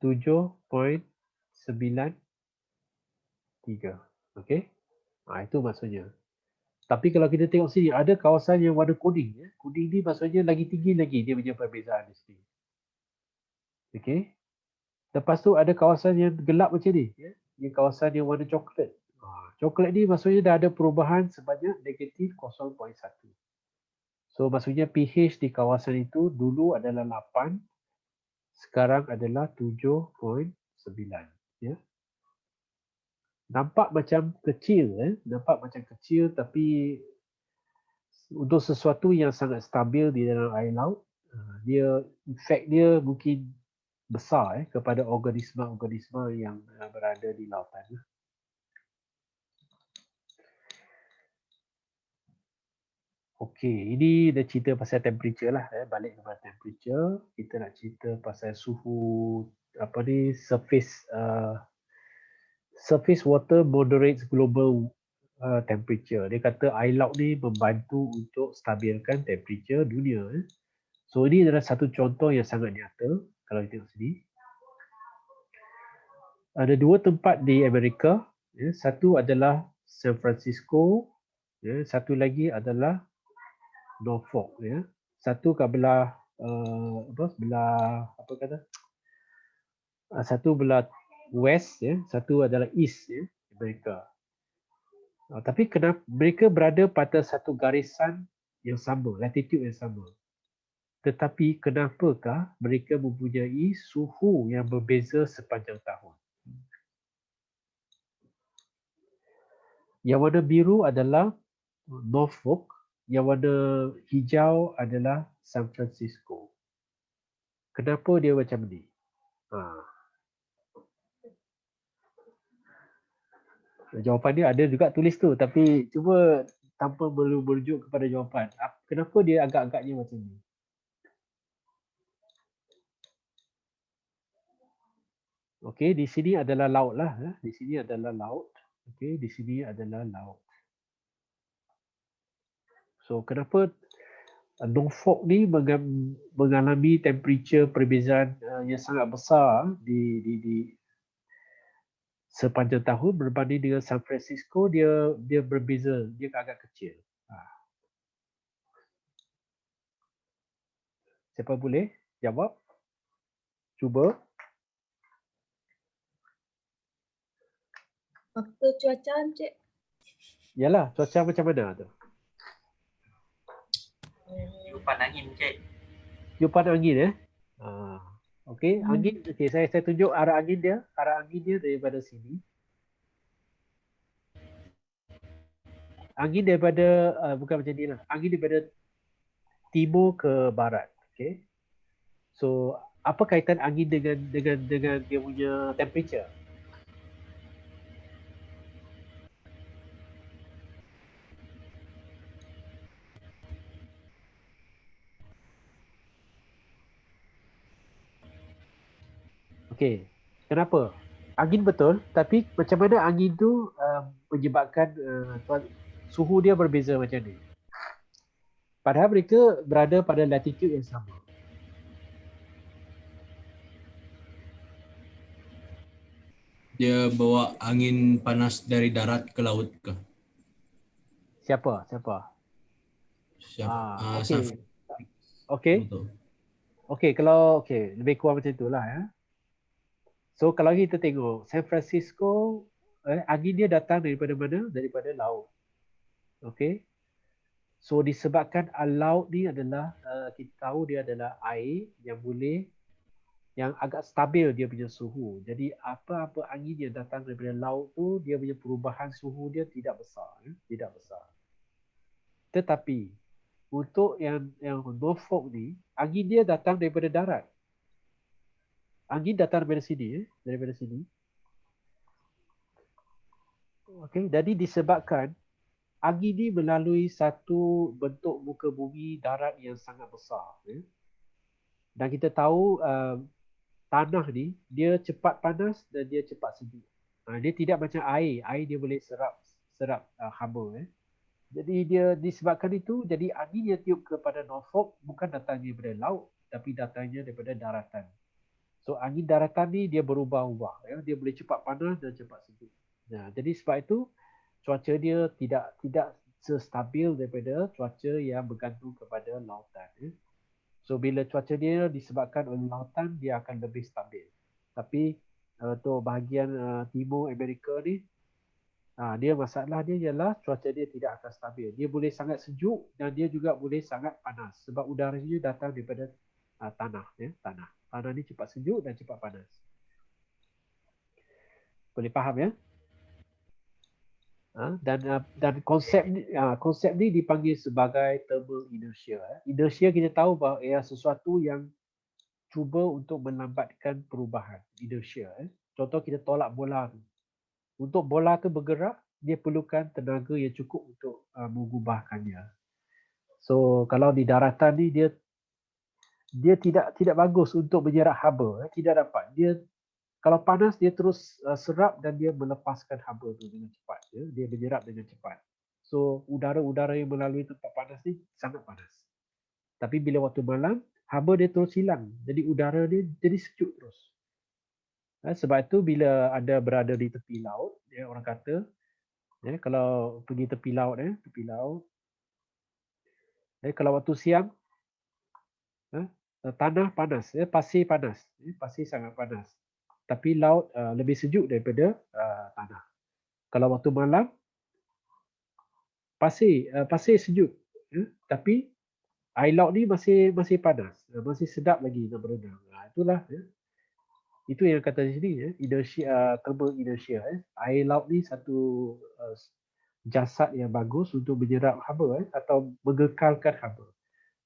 7.93. Okey. Itu maksudnya. Tapi kalau kita tengok sini, ada kawasan yang warna kuning. Kuning ni maksudnya lagi tinggi lagi dia punya perbezaan di sini. Okey. Lepas tu ada kawasan yang gelap macam ni. Yang kawasan yang warna coklat. Coklat ni maksudnya dah ada perubahan sebanyak negatif 0.1. So maksudnya pH di kawasan itu dulu adalah 8. Sekarang adalah 7.9. Nampak macam kecil, tapi untuk sesuatu yang sangat stabil di dalam air laut, efek dia mungkin besar kepada organisma-organisma yang berada di lautan. Okey, ini dah cerita pasal temperature lah. Balik kepada temperature, kita nak cerita pasal suhu surface water moderates global temperature. Dia kata air laut ni membantu untuk stabilkan temperature dunia. So ini adalah satu contoh yang sangat nyata kalau kita tengok sini. Ada dua tempat di Amerika. Satu adalah San Francisco. Satu lagi adalah Norfolk. Satu kat belah satu belah west, satu adalah east, Amerika. Tapi kenapa mereka berada pada satu garisan yang sama, latitude yang sama. Tetapi kenapakah mereka mempunyai suhu yang berbeza sepanjang tahun? Yang warna biru adalah Norfolk, yang warna hijau adalah San Francisco. Kenapa dia macam ni? Jawapan dia ada juga tulis tu, tapi cuba tanpa merujuk kepada jawapan. Kenapa dia agak-agaknya macam ni? Okey, di sini adalah laut lah. Di sini adalah laut. Okey, di sini adalah laut. So, kenapa Norfolk ni mengalami temperature perbezaan yang sangat besar di sepanjang tahun berbanding dengan San Francisco, dia berbeza, dia agak kecil. Siapa boleh jawab? Cuba. Faktor cuaca, Encik. Yalah, cuaca macam mana tu? Tiupan angin, Cik. Tiupan angin Okey, angin. Okey, saya tunjuk arah angin dia. Arah angin dia daripada sini. Angin daripada bukan macam ni lah. Angin daripada timur ke barat. Okey. So, apa kaitan angin dengan dia punya temperature? Okey. Kenapa? Angin betul, tapi macam mana angin tu menyebabkan suhu dia berbeza macam ni? Padahal mereka berada pada latitude yang sama. Dia bawa angin panas dari darat ke laut ke? Siapa? Okey. San Okey. Francisco. Okey, kalau lebih kurang macam itulah ya. So kalau kita tengok San Francisco, angin dia datang daripada mana? Daripada laut. Okey. So disebabkan laut ni adalah kita tahu dia adalah air yang agak stabil dia punya suhu. Jadi apa-apa angin yang datang daripada laut tu, dia punya perubahan suhu dia tidak besar, tidak besar. Tetapi untuk yang Norfolk ni, angin dia datang daripada darat. Angin datang daripada sini, Okey, jadi disebabkan angin ni melalui satu bentuk muka bumi darat yang sangat besar. Dan kita tahu tanah ni dia cepat panas dan dia cepat sejuk. Dia tidak macam air. Air dia boleh serap haba. Jadi dia disebabkan itu, jadi angin yang tiup kepada Norfolk bukan datangnya daripada laut, tapi datangnya daripada daratan. So angin daratan ni dia berubah-ubah. Dia boleh cepat panas dan cepat sejuk. Jadi sebab itu cuaca dia tidak sestabil daripada cuaca yang bergantung kepada lautan. So bila cuaca dia disebabkan oleh lautan, dia akan lebih stabil. Tapi untuk bahagian timur Amerika ni, dia masalah dia ialah cuaca dia tidak akan stabil. Dia boleh sangat sejuk dan dia juga boleh sangat panas sebab udaranya datang daripada tanah. Tanah ni cepat sejuk dan cepat panas. Boleh faham ya? Dan konsep ni dipanggil sebagai thermal inertia. Inertia kita tahu bahawa ia sesuatu yang cuba untuk melambatkan perubahan. Inertia. Contoh kita tolak bola tu. Untuk bola tu bergerak, dia perlukan tenaga yang cukup untuk mengubahkannya. So kalau di daratan ni dia tidak bagus untuk menyerap haba. Tidak dapat. Dia kalau panas dia terus serap dan dia melepaskan haba tu dengan cepat. Dia menyerap dengan cepat. So udara-udara yang melalui tempat panas ni sangat panas. Tapi bila waktu malam, haba dia terus hilang. Jadi udara dia jadi sejuk terus. Sebab itu bila ada berada di tepi laut, orang kata kalau pergi tepi laut, kalau waktu siang tanah panas, pasir panas, pasir sangat panas. Tapi laut lebih sejuk daripada tanah. Kalau waktu malam, pasir sejuk, tapi air laut ni masih panas, masih sedap lagi nak berenang. Itulah, itu yang kata di sini, inertia, thermal inertia. Air laut ni satu jasad yang bagus untuk menyerap haba atau mengekalkan haba.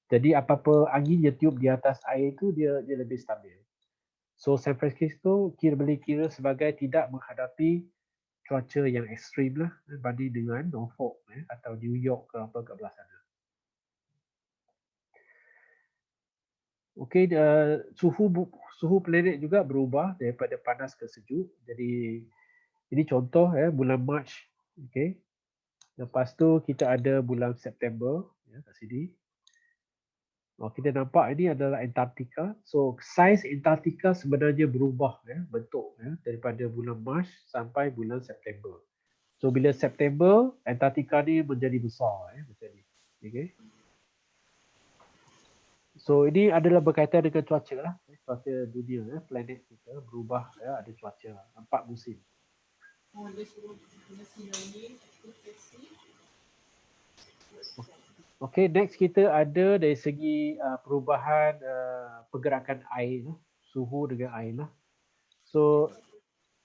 Jadi apa-apa angin yang tiup di atas air itu dia lebih stabil. So San Francisco boleh kira sebagai tidak menghadapi cuaca yang ekstrim lah berbanding dengan Norfolk atau New York ke apa ke belah sana. Okey, suhu planet juga berubah daripada panas ke sejuk. Jadi ini contoh bulan Mac. Okey. Lepas tu kita ada bulan September kat sini. Kita nampak ini adalah Antartika. So saiz Antartika sebenarnya berubah bentuk daripada bulan Mac sampai bulan September. So bila September, Antartika ni menjadi besar macam ni. Okay. So ini adalah berkaitan dengan cuaca lah. Cuaca dunia, planet kita berubah, ada cuaca, 4 musim. Okay, next kita ada dari segi perubahan pergerakan air, suhu dengan air lah. So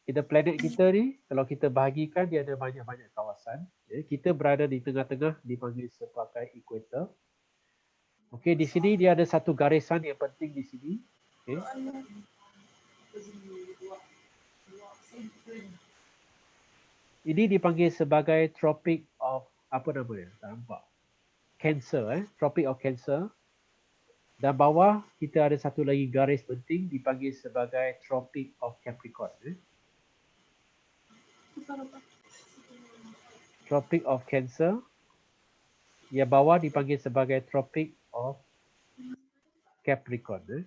kita planet kita ni, kalau kita bahagikan dia ada banyak-banyak kawasan. Kita berada di tengah-tengah dipanggil sebagai equator. Okey, di sini dia ada satu garisan yang penting di sini. Okay. Ini dipanggil sebagai Tropic of apa nama dia? Tak nampak. Cancer, Tropic of Cancer. Dan bawah kita ada satu lagi garis penting dipanggil sebagai Tropic of Capricorn. Tropic of Cancer. Yang bawah dipanggil sebagai Tropic of Capricorn.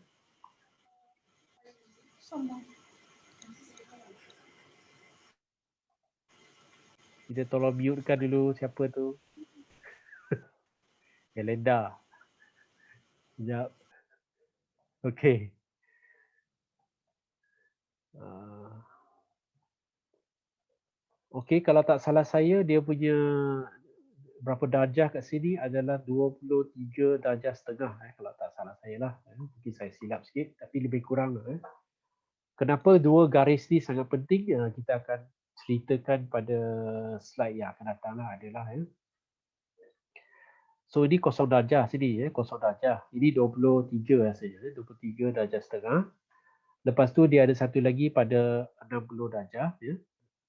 Kita tolong mute-kan dulu siapa tu. Elenda. Sekejap. Okey. Okey, kalau tak salah saya, dia punya berapa darjah kat sini adalah 23 darjah setengah. Kalau tak salah saya lah. Mungkin saya silap sikit, tapi lebih kurang. Kenapa dua garis ni sangat penting? Kita akan ceritakan pada slide yang akan datang lah. Adalah, So ini 0 darjah sini, 0 darjah. Ini 23 rasanya, 23 darjah setengah. Lepas tu dia ada satu lagi pada 60 darjah.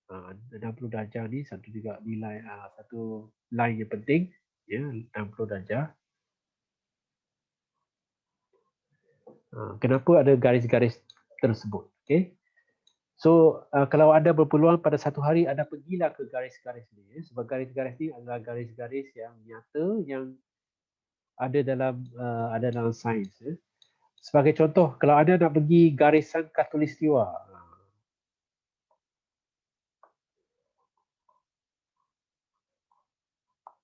60 darjah ni satu juga nilai, satu line yang penting, ya, 60 darjah. Kenapa ada garis-garis tersebut? Okay. So kalau anda berpeluang pada satu hari, anda pergilah ke garis-garis ni, sebab garis-garis ni adalah garis-garis yang nyata yang ada dalam sains. Sebagai contoh, kalau anda nak pergi garisan khatulistiwa,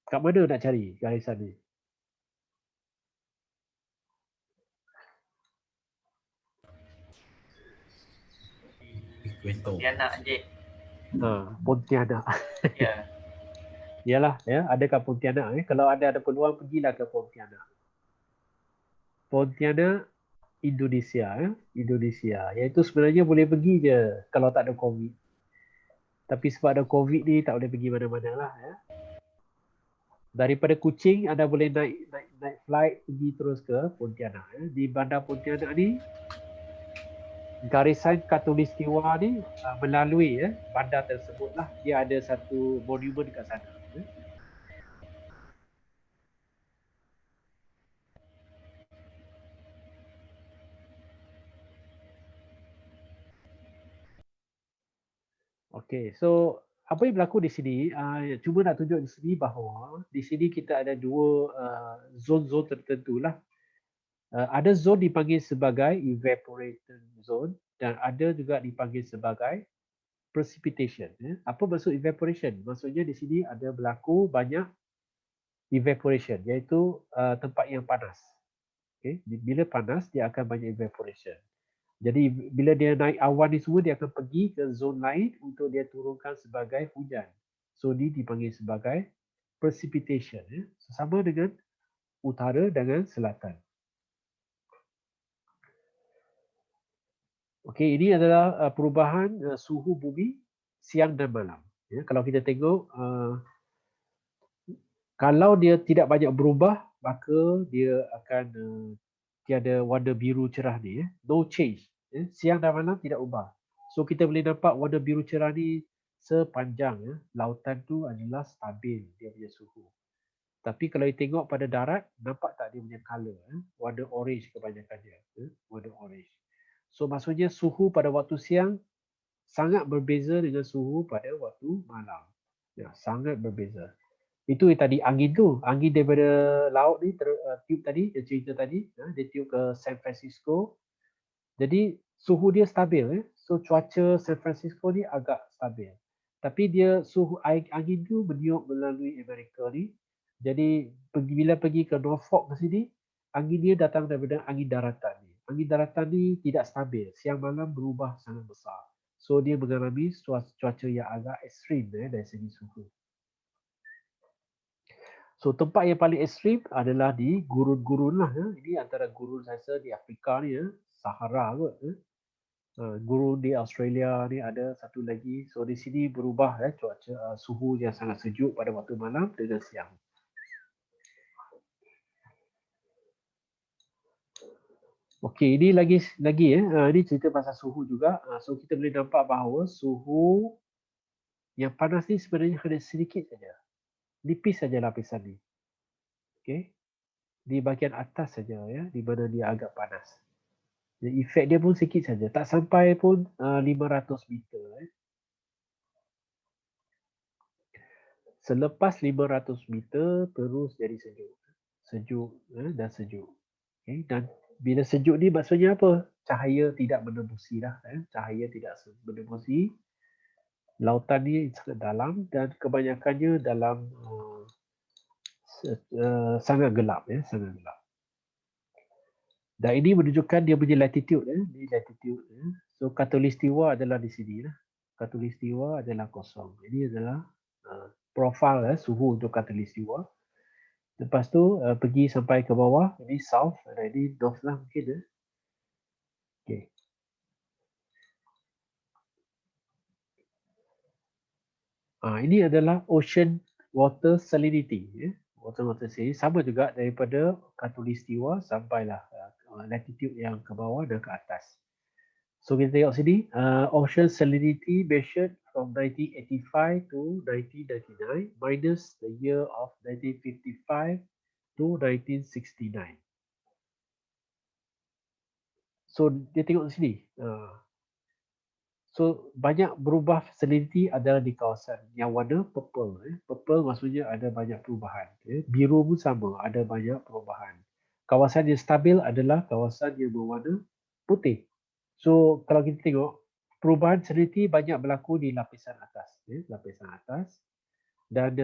kat mana nak cari garisan ni? Ekuator. Dia nak je. Pontianak. Ya. Yalah, ya, ada kat Pontianak. Kalau anda ada peluang, pergilah ke Pontianak. Pontianak, Indonesia. Indonesia. Iaitu sebenarnya boleh pergi je kalau tak ada COVID. Tapi sebab ada COVID ni, tak boleh pergi mana-mana lah. Ya. Daripada Kuching, anda boleh naik flight pergi terus ke Pontianak. Ya. Di bandar Pontianak ni, garisan khatulistiwa ni melalui bandar tersebut lah. Dia ada satu monumen kat sana. Ya. Okey, so apa yang berlaku di sini, cuba nak tunjuk di sini bahawa di sini kita ada dua zon-zon tertentu lah. Ada zon dipanggil sebagai evaporation zone dan ada juga dipanggil sebagai precipitation. Apa maksud evaporation? Maksudnya di sini ada berlaku banyak evaporation, iaitu tempat yang panas. Okay? Bila panas, dia akan banyak evaporation. Jadi bila dia naik awan ni semua, dia akan pergi ke zon lain untuk dia turunkan sebagai hujan. So ini dipanggil sebagai precipitation. Sama dengan utara dengan selatan. Okey, ini adalah perubahan suhu bumi siang dan malam. Ya, kalau kita tengok, kalau dia tidak banyak berubah, maka dia akan tiada warna biru cerah ni. No change. Siang dan malam tidak ubah. So kita boleh nampak warna biru cerah ni sepanjang lautan tu adalah stabil dia punya suhu. Tapi kalau kita tengok pada darat, nampak tak dia punya color, warna orange kebanyakan dia, warna orange. So maksudnya suhu pada waktu siang sangat berbeza dengan suhu pada waktu malam. Ya, sangat berbeza. Itu yang tadi angin tu, angin daripada laut ni, tiup tadi, dia cerita tadi, dia tiup ke San Francisco. Jadi suhu dia stabil. So cuaca San Francisco ni agak stabil. Tapi dia suhu angin tu meniup melalui Amerika ni. Jadi bila pergi ke Norfolk ke sini, angin dia datang daripada angin daratan ni. Angin daratan ni tidak stabil. Siang malam berubah sangat besar. So dia mengalami cuaca yang agak ekstrim dari segi suhu. So tempat yang paling ekstrim adalah di gurun-gurun lah. Ini antara gurun saya di Afrika ni, Sahara kot. Gurun di Australia ni ada satu lagi. So di sini berubah cuaca suhu yang sangat sejuk pada waktu malam dengan siang. Okey, ini lagi ini cerita pasal suhu juga. So kita boleh nampak bahawa suhu yang panas ni sebenarnya hanya sedikit saja. Nipis saja lapisan ni. Okey. Di bahagian atas saja di mana dia agak panas. Jadi efek dia pun sikit saja, tak sampai pun 500 meter. Selepas 500 meter terus jadi sejuk. Sejuk dan sejuk. Okay. Dan bila sejuk ni maksudnya apa? Cahaya tidak menembusi lah. Cahaya tidak menembusi. Lautan ni sangat dalam dan kebanyakannya dalam sangat gelap. Sangat gelap. Dan ini menunjukkan dia punya latitude. Ini latitude. So khatulistiwa adalah di sini. Khatulistiwa adalah kosong. Ini adalah profil suhu untuk khatulistiwa. Lepas tu pergi sampai ke bawah. Ini south. Dan ini north lah mungkin. Okay. Ini adalah ocean water salinity. Water salinity sama juga daripada khatulistiwa sampailah latitude yang ke bawah dan ke atas. So kita tengok sini, ocean salinity measured from 1985 to 1999 minus the year of 1955 to 1969. So dia tengok sini. So banyak berubah salinity adalah di kawasan yang warna purple. Purple maksudnya ada banyak perubahan. Biru pun sama, ada banyak perubahan. Kawasan yang stabil adalah kawasan yang berwarna putih. So kalau kita tengok perubahan salinity banyak berlaku di lapisan atas. Lapisan atas. Dan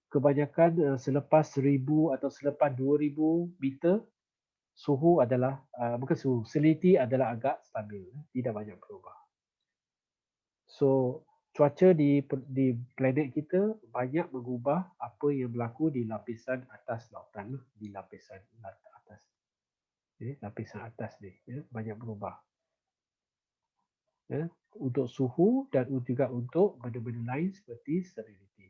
kebanyakan selepas 1000 atau selepas 2000 meter suhu adalah, bukan suhu, salinity adalah agak stabil. Tidak banyak berubah. So cuaca di planet kita banyak mengubah apa yang berlaku di lapisan atas lautan, di lapisan atas. Lapisan atas ni banyak berubah. Untuk suhu dan juga untuk benda-benda lain seperti salinity.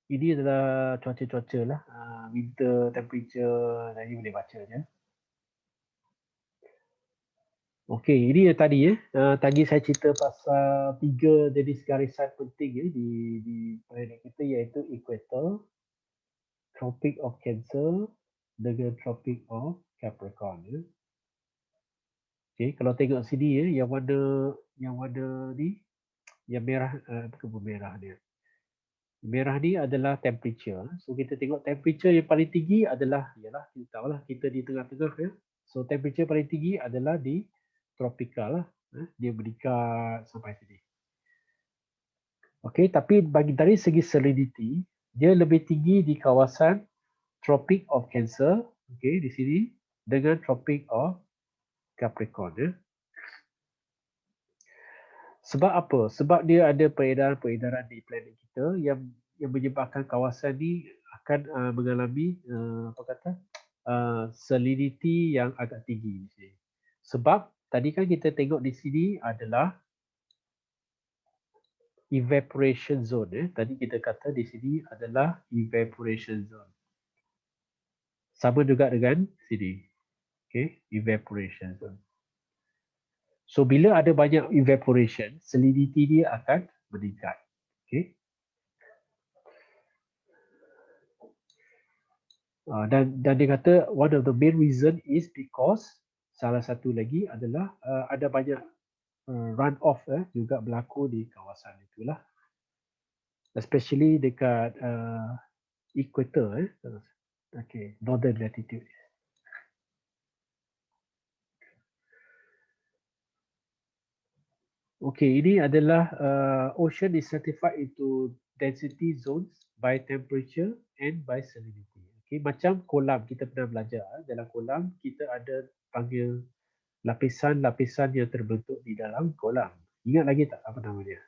Ini adalah cuaca-cuaca lah, winter temperature, dan ini boleh baca je. Okey, ini yang tadi tadi saya cerita pasal 3 jenis garisan penting di planet kita, iaitu equator, Tropic of Cancer dengan Tropic of Capricorn. Okey, kalau tengok sini yang warna ni, yang merah, bukan merah dia. Merah ni adalah temperature. So kita tengok temperature yang paling tinggi adalah, ialah kita tahulah kita di tengah-tengah ya. So temperature paling tinggi adalah di tropical lah. Dia meningkat sampai sini. Okey, tapi dari segi salinity, dia lebih tinggi di kawasan Tropic of Cancer, okey, di sini, dengan Tropic of Capricorn. Sebab apa? Sebab dia ada peredaran di planet kita yang menyebabkan kawasan ni akan mengalami salinity yang agak tinggi di sini. Sebab tadi kan kita tengok di sini adalah evaporation zone. Tadi kita kata di sini adalah evaporation zone. Sama juga dengan sini. Okay, evaporation zone. So bila ada banyak evaporation, salinity dia akan meningkat. Okay. Dan dia kata one of the main reason is because salah satu lagi adalah ada banyak run off juga berlaku di kawasan itulah, especially dekat equator, okay, northern latitude. Okay, ini adalah ocean is certified into density zones by temperature and by salinity. Okay, macam kolam kita pernah belajar, dalam kolam kita ada panggil lapisan-lapisan yang terbentuk di dalam kolam. Ingat lagi tak apa nama dia?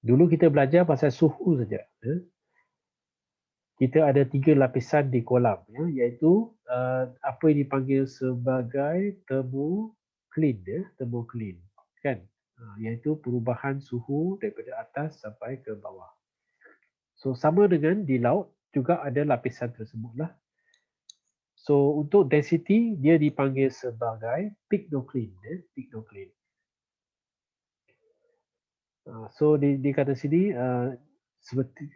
Dulu kita belajar pasal suhu saja. Kita ada 3 lapisan di kolam, iaitu apa yang dipanggil sebagai thermocline, thermocline, kan? Iaitu perubahan suhu daripada atas sampai ke bawah. So sama dengan di laut juga ada lapisan tersebutlah. So untuk density dia dipanggil sebagai pycnocline, pycnocline. So di kata sini seperti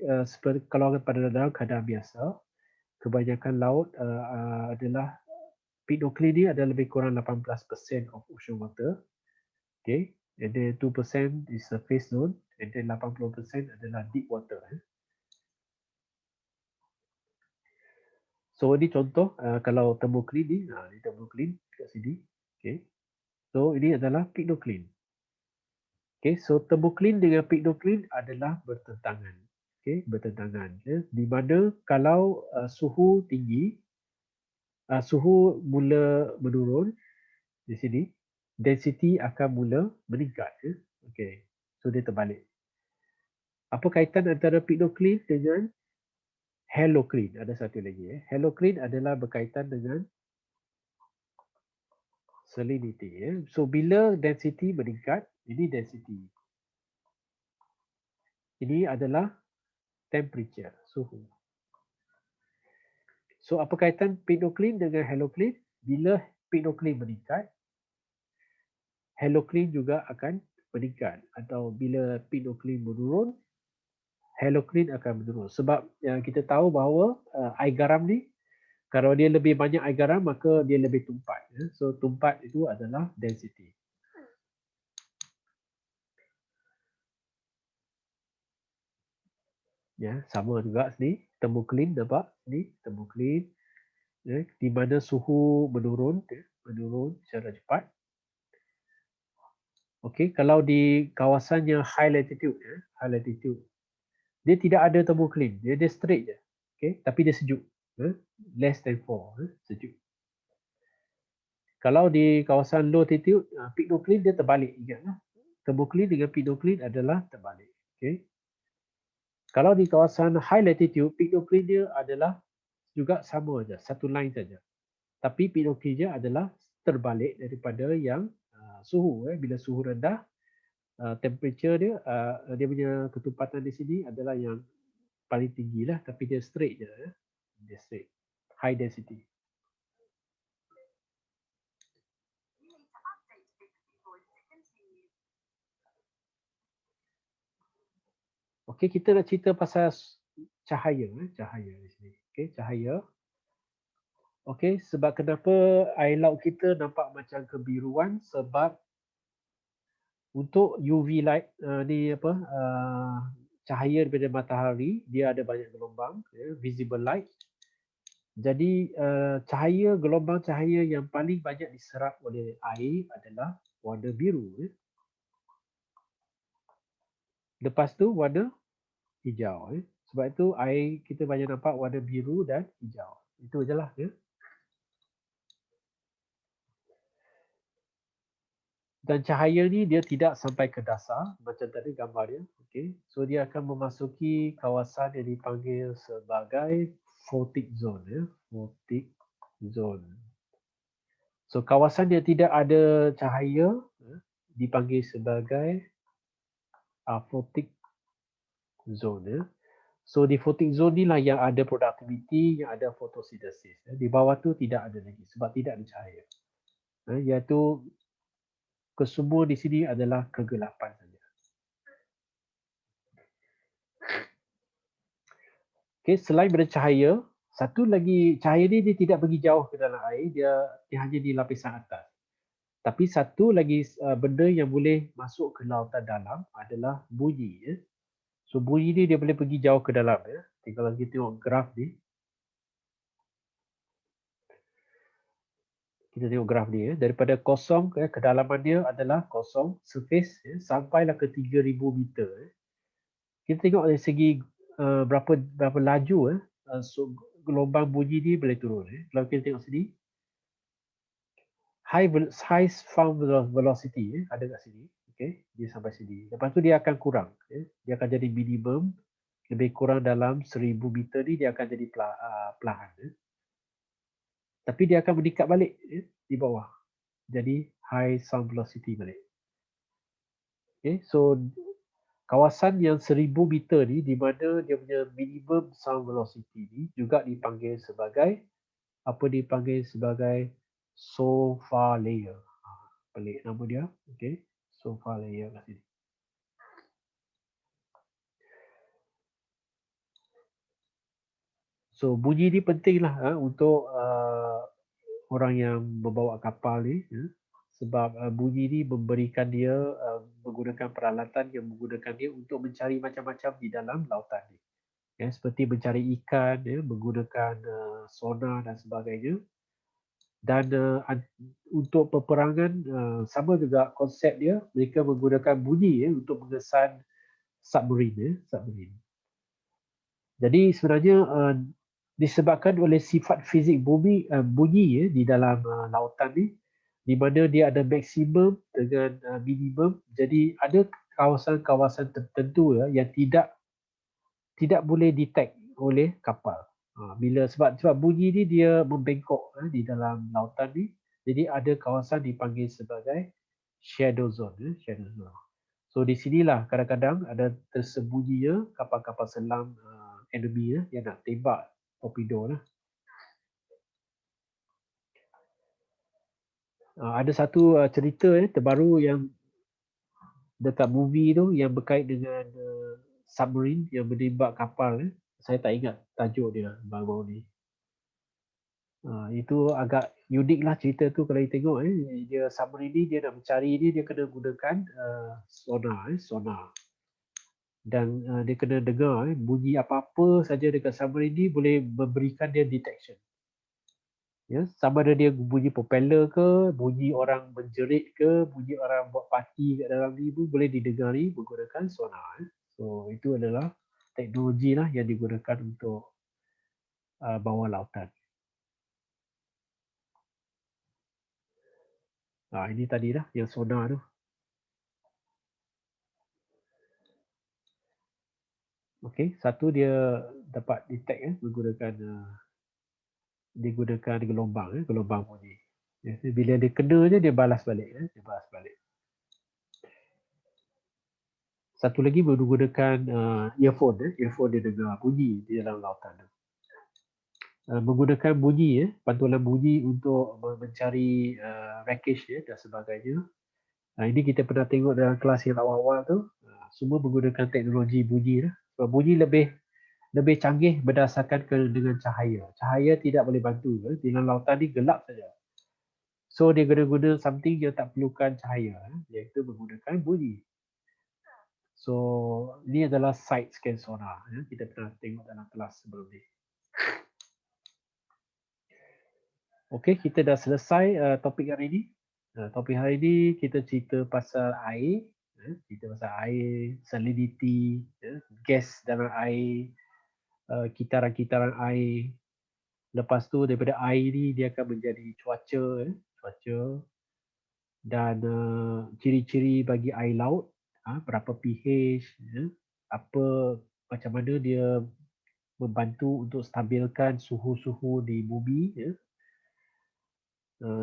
kalau pada dalam keadaan biasa, kebanyakan laut adalah pycnocline ni ada lebih kurang 18% of ocean water. Okay, and then 2% is surface zone, and then 80% adalah deep water. So ini contoh kalau thermocline ni, ini thermocline kat sini. Okay, so ini adalah pycnocline. Okay, so thermocline dengan pycnocline adalah bertentangan. Okay, bertentangan. Di mana kalau suhu tinggi, suhu mula menurun di sini, density akan mula meningkat. Okay, so dia terbalik. Apa kaitan antara pycnocline dengan halocline? Ada satu lagi. Halocline adalah berkaitan dengan salinity. So bila density meningkat, ini density. Ini adalah temperature, suhu. So apa kaitan pycnocline dengan halocline? Bila pinoclean meningkat, haloclean juga akan meningkat. Atau bila pinoclean menurun, haloclean akan menurun. Sebab kita tahu bahawa air garam ni, kalau dia lebih banyak air garam, maka dia lebih tumpat. So tumpat itu adalah density. Ya, sama juga sini, thermocline nampak ni, thermocline. Ya, di mana suhu menurun secara cepat. Okey, kalau di kawasan yang high latitude, dia tidak ada thermocline, dia straight je. Okey, tapi dia sejuk. Less than 4, sejuk. Kalau di kawasan low latitude, pinoclean dia terbalik, ingatlah. Thermocline dengan pinoclean adalah terbalik. Okey. Kalau di kawasan high latitude, pinoclean dia adalah juga sama saja, satu line saja. Tapi pinoclean dia adalah terbalik daripada yang suhu. Bila suhu rendah, temperature dia, dia punya ketumpatan di sini adalah yang paling tinggi lah, tapi dia straight je. Dia straight. High density. Okey, kita nak cerita pasal cahaya. Cahaya di sini. Okey, cahaya. Okey, sebab kenapa air laut kita nampak macam kebiruan? Sebab untuk UV light ni cahaya daripada matahari, dia ada banyak gelombang, visible light. Jadi gelombang cahaya yang paling banyak diserap oleh air adalah warna biru. Lepas tu warna hijau. Sebab itu air kita banyak nampak warna biru dan hijau. Itu je lah. Dan cahaya ni dia tidak sampai ke dasar macam tadi gambar dia. Okay. So dia akan memasuki kawasan yang dipanggil sebagai photic zone. Photic zone. So kawasan yang tidak ada cahaya dipanggil sebagai photic zone. So di photic zone ni lah yang ada productivity, yang ada fotosintesis. Di bawah tu tidak ada lagi sebab tidak ada cahaya. Iaitu kesemua di sini adalah kegelapan saja. Okay, selain daripada cahaya, satu lagi cahaya ni dia tidak pergi jauh ke dalam air, dia hanya di lapisan atas. Tapi satu lagi benda yang boleh masuk ke lautan dalam adalah bunyi. So bunyi ni dia boleh pergi jauh ke dalam. Kalau kita tengok graf ni. Kita tengok graf ni. Daripada kosong, kedalaman dia adalah kosong, surface, sampailah ke 3,000 meter. Kita tengok dari segi berapa laju so gelombang bunyi ni boleh turun. Kalau kita tengok sini. High sound velocity ada kat sini. Okay, dia sampai sini. Lepas tu dia akan kurang. Dia akan jadi minimum lebih kurang dalam 1,000 meter ni dia akan jadi perlahan. Tapi dia akan meningkat balik di bawah. Jadi high sound velocity balik. Okay, so kawasan yang 1,000 meter ni di mana dia punya minimum sound velocity ni juga dipanggil sebagai SOFA layer. Pelik nama dia. Okay. SOFA layer kat sini. So bunyi ni penting lah untuk orang yang membawa kapal ni. Sebab bunyi ni memberikan dia menggunakan peralatan yang menggunakan dia untuk mencari macam-macam di dalam lautan ni. Seperti mencari ikan, menggunakan sonar dan sebagainya. Dan untuk peperangan sama juga konsep dia, mereka menggunakan bunyi untuk mengesan submarine. Jadi sebenarnya disebabkan oleh sifat fizik bunyi di dalam lautan ni, di mana dia ada maksimum dengan minimum. Jadi ada kawasan-kawasan tertentu yang tidak boleh detect oleh kapal. Sebab bunyi ni dia membengkok di dalam lautan ni, jadi ada kawasan dipanggil sebagai shadow zone. So di sinilah kadang-kadang ada tersembunyinya kapal-kapal selam enemy yang nak tembak torpedo lah. Ada satu cerita terbaru yang dekat movie tu yang berkait dengan submarine yang menembak kapal. Saya tak ingat tajuk dia baru-baru ni. Itu agak unik lah cerita tu kalau you tengok. Dia submarine ni dia nak mencari dia kena gunakan sonar. Dan dia kena dengar bunyi apa-apa saja dekat submarine ni boleh memberikan dia detection. Ya, sama ada dia bunyi propeller ke, bunyi orang menjerit ke, bunyi orang buat parti kat dalam ni pun boleh didengari menggunakan sonar. So itu adalah teknologi lah yang digunakan untuk bawah lautan. Ini tadi dah yang sonar tu. Okey, satu dia dapat detect menggunakan digunakan gelombang bunyi. Bila dia kena je dia balas balik. Satu lagi menggunakan earphone dia dengar bunyi di dalam lautan tu. Menggunakan bunyi pantulan bunyi untuk mencari wreckage dan sebagainya. Ini kita pernah tengok dalam kelas yang awal-awal tu, semua menggunakan teknologi bunyi lah. Sebab bunyi lebih canggih berdasarkan dengan cahaya. Cahaya tidak boleh bantu. Di dalam lautan ni gelap saja. So dia guna something yang tak perlukan cahaya, iaitu menggunakan bunyi. So ini adalah side scan sonar. Kita pernah tengok dalam kelas sebelum ni. Okey, kita dah selesai topik hari ini. Topik hari ini kita cerita pasal air. Cerita pasal air, salinity, gas dalam air, kitaran-kitaran air. Lepas tu daripada air ni dia akan menjadi cuaca dan ciri-ciri bagi air laut, berapa pH, apa macam mana dia membantu untuk stabilkan suhu-suhu di bumi,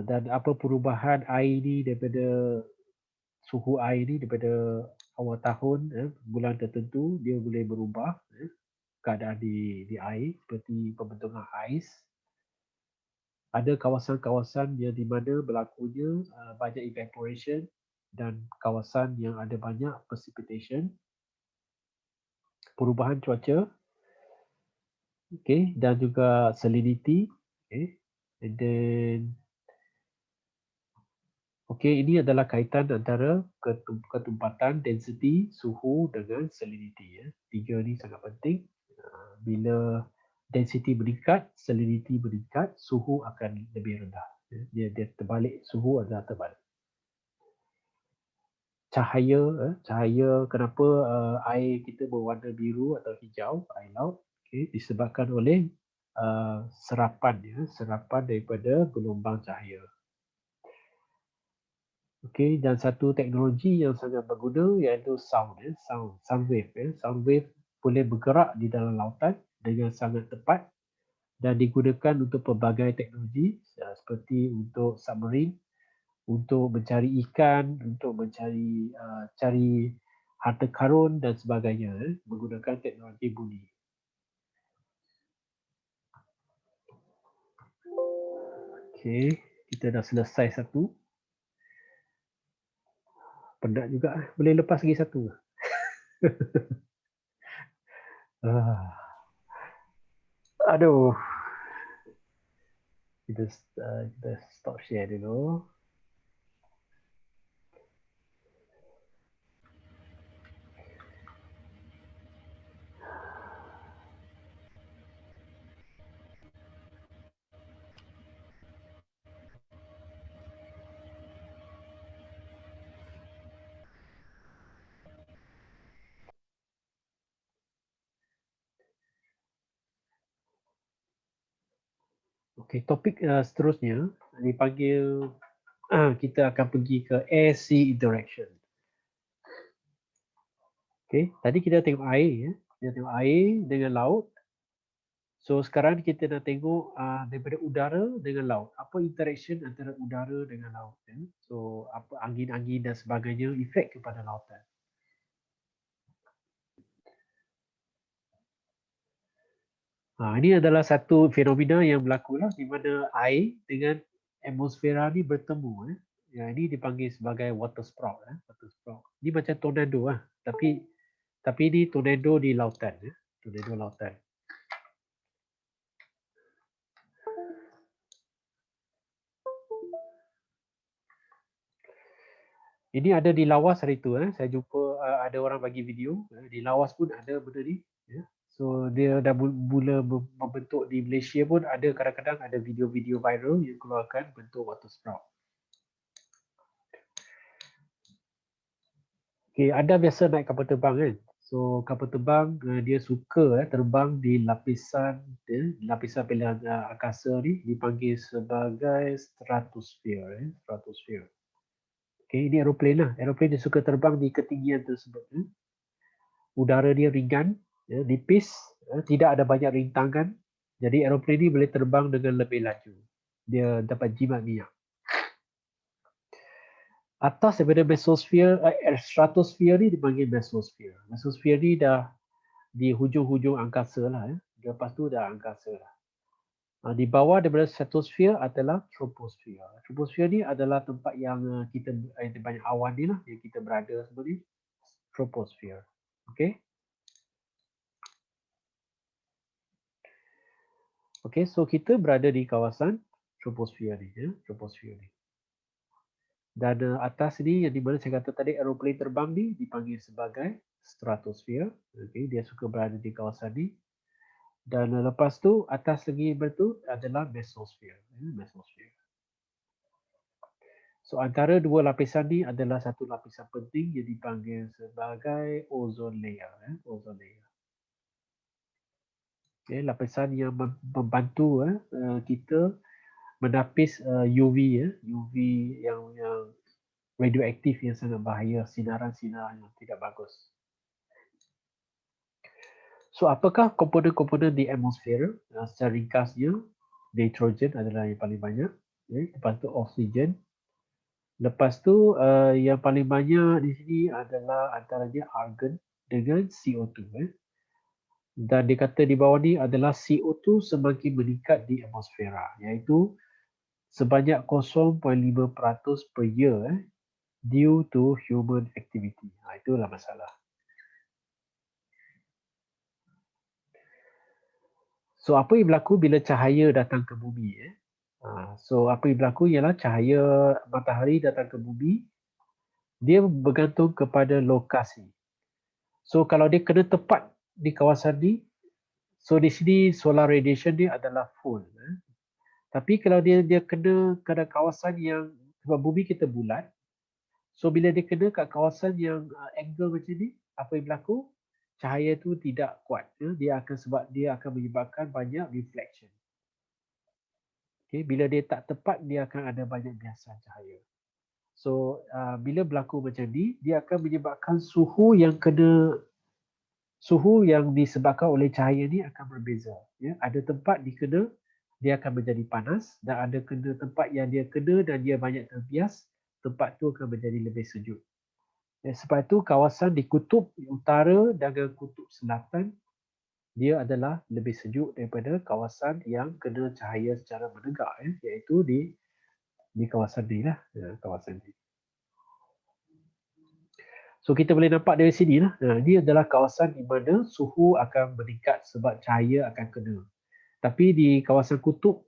dan apa perubahan air ni daripada suhu air ni daripada awal tahun, bulan tertentu dia boleh berubah keadaan di air seperti pembentukan ais. Ada kawasan-kawasan yang di mana berlakunya banyak evaporation dan kawasan yang ada banyak precipitation, perubahan cuaca, dan juga salinity, and then ini adalah kaitan antara ketumpatan, density, suhu dengan salinity. Tiga ni sangat penting. Bila density meningkat, salinity meningkat, suhu akan lebih rendah. Dia terbalik, suhu adalah terbalik. Cahaya kenapa air kita berwarna biru atau hijau, air laut, disebabkan oleh serapan daripada gelombang cahaya. Dan satu teknologi yang sangat berguna iaitu sound wave. Sound wave boleh bergerak di dalam lautan dengan sangat tepat dan digunakan untuk pelbagai teknologi seperti untuk submarine, untuk mencari ikan, untuk cari harta karun dan sebagainya menggunakan teknologi bunyi. Kita dah selesai satu. Penat juga, boleh lepas lagi satu. Aduh. Kita stop share dulu. Topik seterusnya dipanggil kita akan pergi ke air-sea interaction. Tadi kita tengok air, kita tengok air dengan laut. So sekarang kita nak tengok daripada udara dengan laut. Apa interaction antara udara dengan laut? So apa angin-angin dan sebagainya efek kepada lautan. Ini adalah satu fenomena yang berlaku lah, di mana air dengan atmosfera ni bertemu. Ya, ini dipanggil sebagai water sprout. Water sprout. Ini macam tornado tapi ini tornado di lautan. Tornado lautan. Ini ada di Lawas hari tu. Saya jumpa ada orang bagi video. Di Lawas pun ada benda ni. So dia dah mula membentuk di Malaysia pun ada kadang-kadang ada video-video viral yang keluarkan bentuk water sprout. Okay, anda biasa naik kapal terbang kan? So kapal terbang dia suka terbang di lapisan pilihan angkasa ni dipanggil sebagai stratosphere. Stratosphere. Okay, ini aeroplane lah. Aeroplane dia suka terbang di ketinggian tersebut. Udara dia ringan, nipis, tidak ada banyak rintangan. Jadi aeroplane ni boleh terbang dengan lebih laju. Dia dapat jimat minyak. Atas daripada mesosfer, stratosphere ni dipanggil mesosfer. Mesosfer ni dah di hujung-hujung angkasa lah. Lepas tu dah angkasa lah. Di bawah daripada stratosphere adalah troposfer. Troposfer ni adalah tempat yang kita banyak awan ni lah yang kita berada sebenarnya. Troposfer. Okay. Okay, so kita berada di kawasan troposfer ni. Troposfer ni. Dan atas ni yang di mana saya kata tadi aeroplane terbang ni dipanggil sebagai stratosfer. Okay, dia suka berada di kawasan ni. Dan lepas tu atas lagi betul adalah mesosfer. Mesosfer. So antara dua lapisan ni adalah satu lapisan penting yang dipanggil sebagai ozone layer. Ozone layer. Okay, lapisan yang membantu kita menapis UV UV yang radioaktif yang sangat bahaya, sinaran-sinaran yang tidak bagus. So apakah komponen-komponen di atmosfer? Secara ringkasnya, nitrogen adalah yang paling banyak. Lepas tu oksigen. Lepas tu yang paling banyak di sini adalah antaranya argon dengan CO2. Dan dikata di bawah ni adalah CO2 semakin meningkat di atmosfera, iaitu sebanyak 0.5% per year due to human activity. Itulah masalah. So apa yang berlaku bila cahaya datang ke bumi? So apa yang berlaku ialah cahaya matahari datang ke bumi, dia bergantung kepada lokasi. So kalau dia kena tepat di kawasan ni, so di sini solar radiation dia adalah full. Tapi kalau dia kena pada kawasan yang, sebab bumi kita bulat, so bila dia kena kat kawasan yang angle macam ni, apa yang berlaku? Cahaya tu tidak kuat. Dia akan menyebabkan banyak reflection. Okay, bila dia tak tepat, dia akan ada banyak biasan cahaya. So bila berlaku macam ni, dia akan menyebabkan suhu yang disebabkan oleh cahaya ni akan berbeza. Ada tempat dikena, dia akan menjadi panas, dan ada tempat yang dia kena dan dia banyak terbias, tempat tu akan menjadi lebih sejuk. Sebab itu kawasan di kutub utara dan kutub selatan dia adalah lebih sejuk daripada kawasan yang kena cahaya secara menegak, iaitu di kawasan ni lah, kawasan ni. So kita boleh nampak dari sini lah. Ini adalah kawasan di mana suhu akan meningkat sebab cahaya akan kena. Tapi di kawasan kutub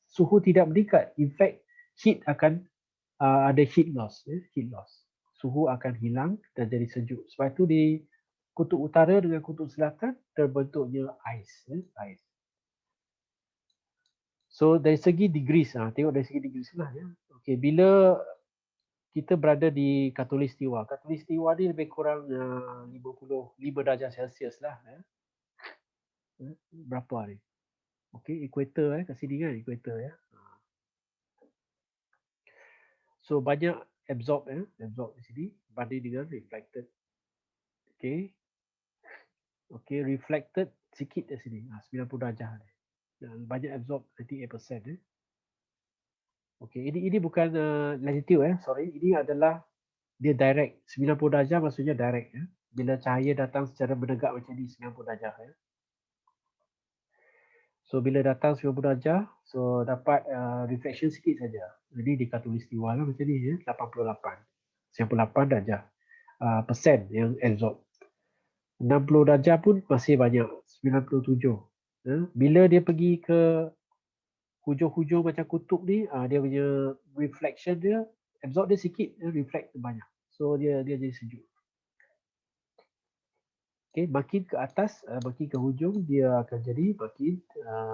suhu tidak meningkat. In fact, heat akan ada heat loss. Heat loss. Suhu akan hilang dan jadi sejuk. Sebab itu di kutub utara dengan kutub selatan terbentuknya ais. So dari segi degrees, tengok dari segi degrees lah. Okay, bila kita berada di Khatulistiwa. Khatulistiwa ni lebih kurang 55 darjah Celsius lah. Berapa ni? Okey, equator kat sini kan, equator ya. So banyak absorb di sini banding dengan reflected. Okey. Okey, reflected sikit di sini. 90 darjah ni. Banyak absorb 98%. Okey, ini bukan latitude sorry. Ini adalah dia direct. 90 darjah maksudnya direct Bila cahaya datang secara menegak macam ni 90 darjah So bila datang 90 darjah, so dapat reflection sikit saja. Jadi di khatulistiwa lah macam ni ya, 88. 98 darjah persen yang absorb. 60 darjah pun masih banyak, 97. Ya. Bila dia pergi ke hujung-hujung macam kutub ni, dia punya reflection dia, absorb dia sikit, dia reflect banyak. So dia jadi sejuk. Okay, makin ke atas, makin ke hujung, dia akan jadi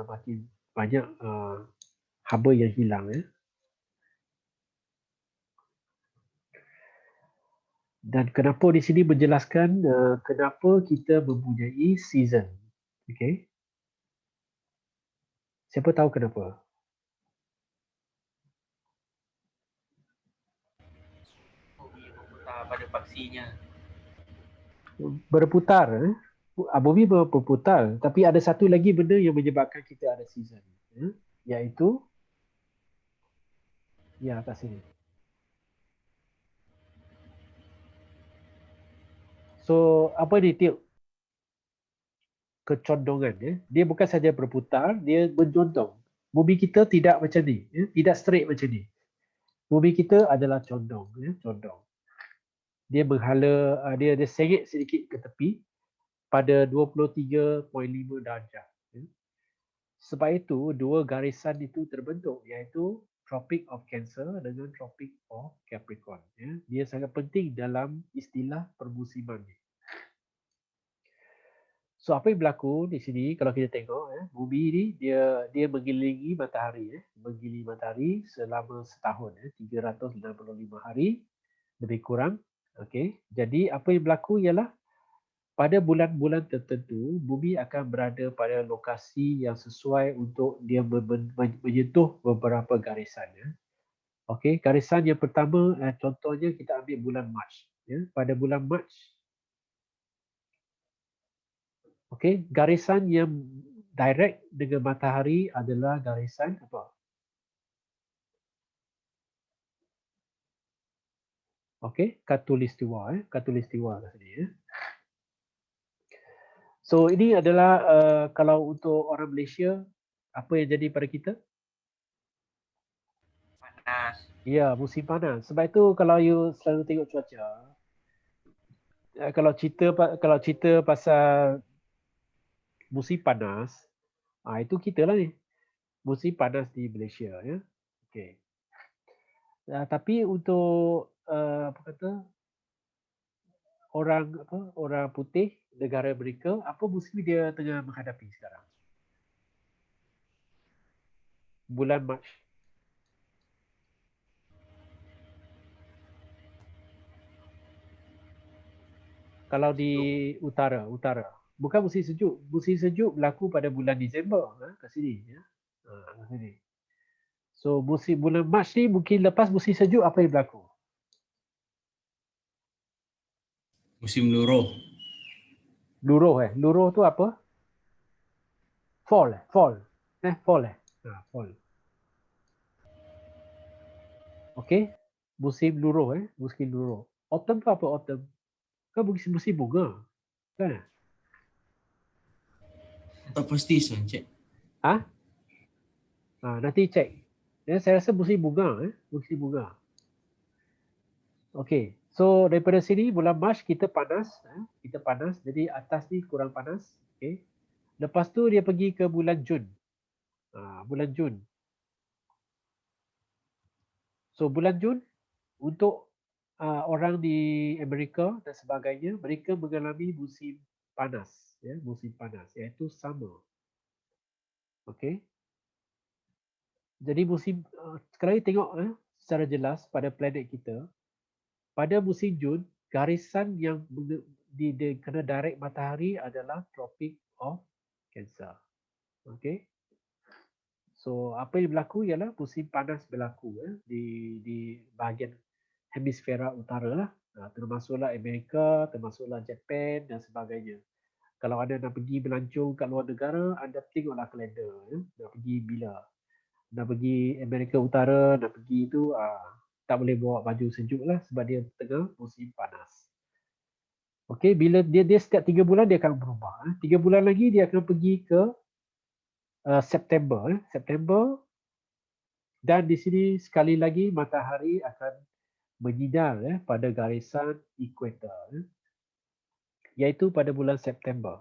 makin banyak haba yang hilang. Ya. Dan kenapa di sini menjelaskan kenapa kita mempunyai season. Okay. Siapa tahu kenapa? Bumi berputar pada paksinya. Berputar. Bumi berputar. Tapi ada satu lagi benda yang menyebabkan kita ada season. Iaitu ya atas sini. So apa ni tilt? Kecondongan. Dia bukan saja berputar, dia menjondong. Bumi kita tidak macam ni. Tidak straight macam ni. Bumi kita adalah condong. Condong. Dia berhala, dia sengit sedikit ke tepi pada 23.5 darjah. Sebab itu, dua garisan itu terbentuk, iaitu Tropic of Cancer dengan Tropic of Capricorn. Dia sangat penting dalam istilah permusiman ni. So apa yang berlaku di sini kalau kita tengok bumi ni dia mengelilingi matahari mengelilingi matahari selama setahun 365 hari lebih kurang. Okey. Jadi apa yang berlaku ialah pada bulan-bulan tertentu bumi akan berada pada lokasi yang sesuai untuk dia menyentuh beberapa garisan Okey, garisan yang pertama contohnya kita ambil bulan Mac pada bulan Mac. Okey, garisan yang direct dengan matahari adalah garisan apa? Okey, khatulistiwa khatulistiwa kat sini So ini adalah kalau untuk orang Malaysia apa yang jadi pada kita? Panas. Ya, musim panas. Sebab itu kalau you selalu tengok cuaca kalau cerita pasal musim panas, itu kita lah ni. Musim panas di Malaysia ya. Okey. Tapi untuk apa kata orang putih negara mereka, apa musim dia tengah menghadapi sekarang? Bulan Mac. Kalau di utara. Bukan musim sejuk. Musim sejuk berlaku pada bulan Disember kat sini ya. Kat sini. So musim bulan Mac ni mungkin lepas musim sejuk apa yang berlaku? Musim luruh. Luruh Luruh tu apa? Fall. Fall. Fall. Okey. Musim luruh musim luruh. Autumn tu apa autumn? Kan musim bunga. Kan? Tak pasti Encik. Nanti cek. Saya rasa musim bunga musim bunga. Okey. So daripada sini bulan Mac kita panas, jadi atas ni kurang panas, okey. Lepas tu dia pergi ke bulan Jun. Bulan Jun. So bulan Jun untuk orang di Amerika dan sebagainya, mereka mengalami musim panas, musim panas iaitu summer. Okey. Jadi musim sekarang tengok secara jelas pada planet kita, pada musim Jun, garisan yang kena direct matahari adalah Tropic of Cancer. Okey. So apa yang berlaku ialah musim panas berlaku di bahagian hemisfera utara lah. Termasuklah Amerika, termasuklah Japan dan sebagainya. Kalau anda nak pergi melancong kat luar negara, anda tengoklah kalender. Nak pergi bila. Nak pergi Amerika Utara, nak pergi itu tak boleh bawa baju sejuk lah sebab dia tengah musim panas. Okey, bila dia setiap 3 bulan dia akan berubah. 3 bulan lagi dia akan pergi ke September, dan di sini sekali lagi matahari akan menyinar pada garisan ekuator, iaitu pada bulan September.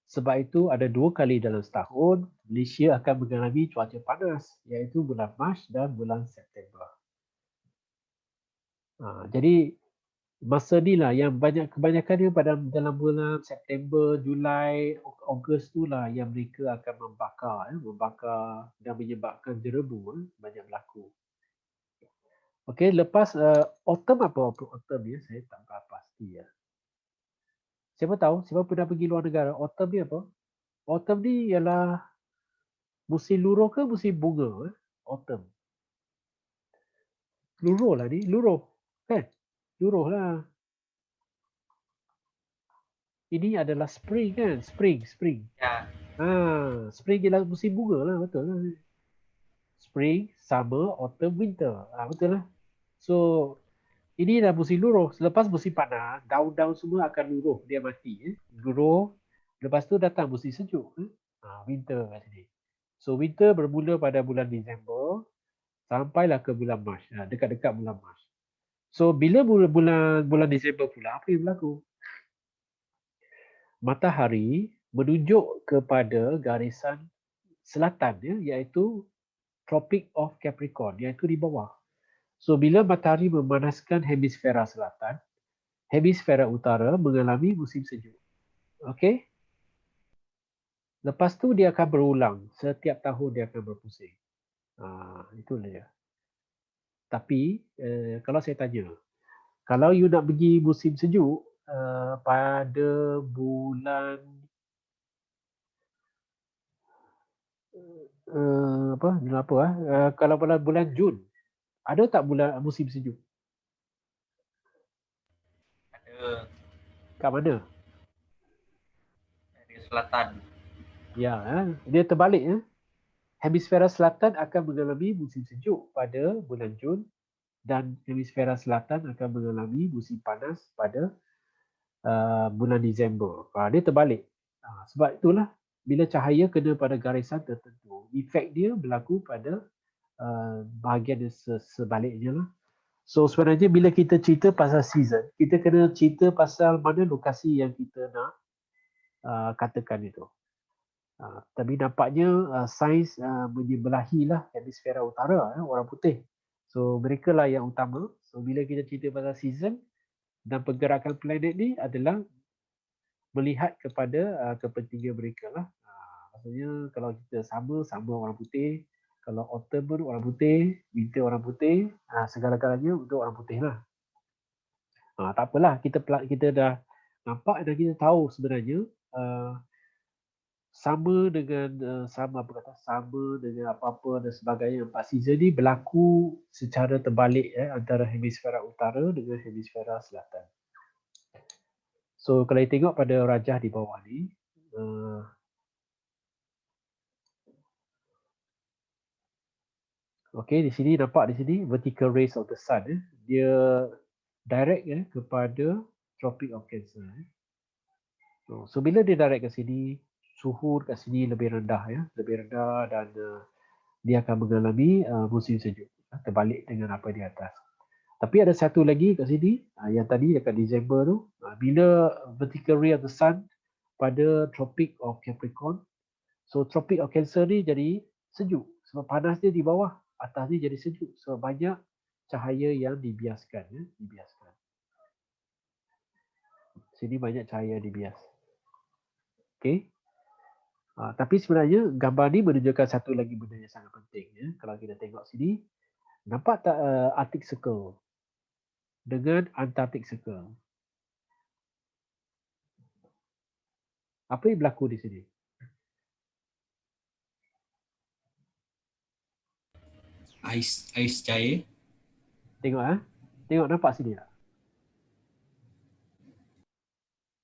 Sebab itu ada 2 kali dalam setahun Malaysia akan mengalami cuaca panas, iaitu bulan Mac dan bulan September. Jadi masa ni lah yang kebanyakannya pada dalam bulan September, Julai, Ogos tu lah yang mereka akan membakar dan menyebabkan jerebu banyak berlaku. Okey, lepas autumn apa autumn ni saya tak tahu pasti ya. Siapa tahu? Siapa pernah pergi luar negara? Autumn ni apa? Autumn ni ialah musim luruh ke musim bunga? Autumn. Luruh lah ni, luruh. Kan? Luruh lah. Ini adalah spring kan? Spring. Ya. Spring ialah musim bunga lah, betul lah. Spring, summer, autumn, winter. Betul lah. So, ini dah musim luruh. Selepas musim panas, daun-daun semua akan luruh. Dia mati. Luruh. Lepas tu datang musim sejuk. Winter kat sini. So, winter bermula pada bulan Disember sampailah ke bulan Mac. Dekat-dekat bulan Mac. So, bila bulan Disember pula, apa yang berlaku? Matahari menunjuk kepada garisan selatan iaitu Tropic of Capricorn, iaitu di bawah. So bila matahari memanaskan hemisfera selatan, hemisfera utara mengalami musim sejuk. Okey? Lepas tu dia akan berulang, setiap tahun dia akan berpusing. Itulah dia. Tapi kalau saya tanya, kalau you nak pergi musim sejuk pada bulan kalau bulan Jun, ada tak bulan musim sejuk? Ada Kat mana? dari selatan. Ya, dia terbalik. Hemisfera selatan akan mengalami musim sejuk pada bulan Jun dan hemisfera selatan akan mengalami musim panas pada bulan Disember. Dia terbalik. Sebab itulah bila cahaya kena pada garisan tertentu, efek dia berlaku pada bahagian sebaliknya lah. So sebenarnya bila kita cerita pasal season, kita kena cerita pasal mana lokasi yang kita nak katakan itu. Tapi nampaknya sains menyebelahilah hemisfera utara, orang putih. So mereka lah yang utama. So bila kita cerita pasal season dan pergerakan planet ni adalah melihat kepada kepentingan mereka lah. Maksudnya kalau kita sama orang putih, kalau autumn pun orang putih, winter orang putih, segala-galanya untuk orang putih lah. Tak apalah, kita dah nampak dan kita tahu sebenarnya sama dengan apa-apa dan sebagainya. 4 season ni berlaku secara terbalik antara hemisfera utara dengan hemisfera selatan. So kalau kita tengok pada rajah di bawah ni, okey, di sini nampak di sini vertical rays of the sun dia direct kepada Tropic of Cancer. So bila dia direct ke sini, suhu kat sini lebih rendah dan dia akan mengalami musim sejuk terbalik dengan apa di atas. Tapi ada satu lagi kat sini yang tadi dekat Disember tu, bila vertical ray of the sun pada Tropic of Capricorn, so Tropic of Cancer ni jadi sejuk sebab panas dia di bawah, atas ni jadi sejuk. So banyak cahaya yang dibiaskan. Sini banyak cahaya dibias. Okey. Tapi sebenarnya gambar ni menunjukkan satu lagi benda yang sangat penting. Kalau kita tengok sini, nampak tak Arctic Circle dengan Antarctic Circle? Apa yang berlaku di sini? Ais cair. Tengok Tengok nampak sini tak?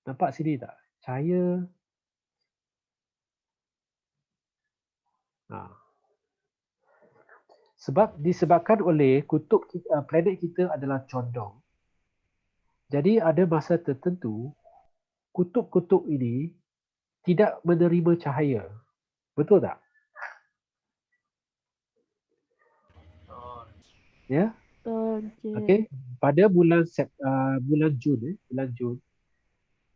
Nampak sini tak? Cahaya. Sebab disebabkan oleh kutub planet kita adalah condong. Jadi ada masa tertentu kutub-kutub ini tidak menerima cahaya. Betul tak? Ya, Betul je. okey. Pada bulan Jun,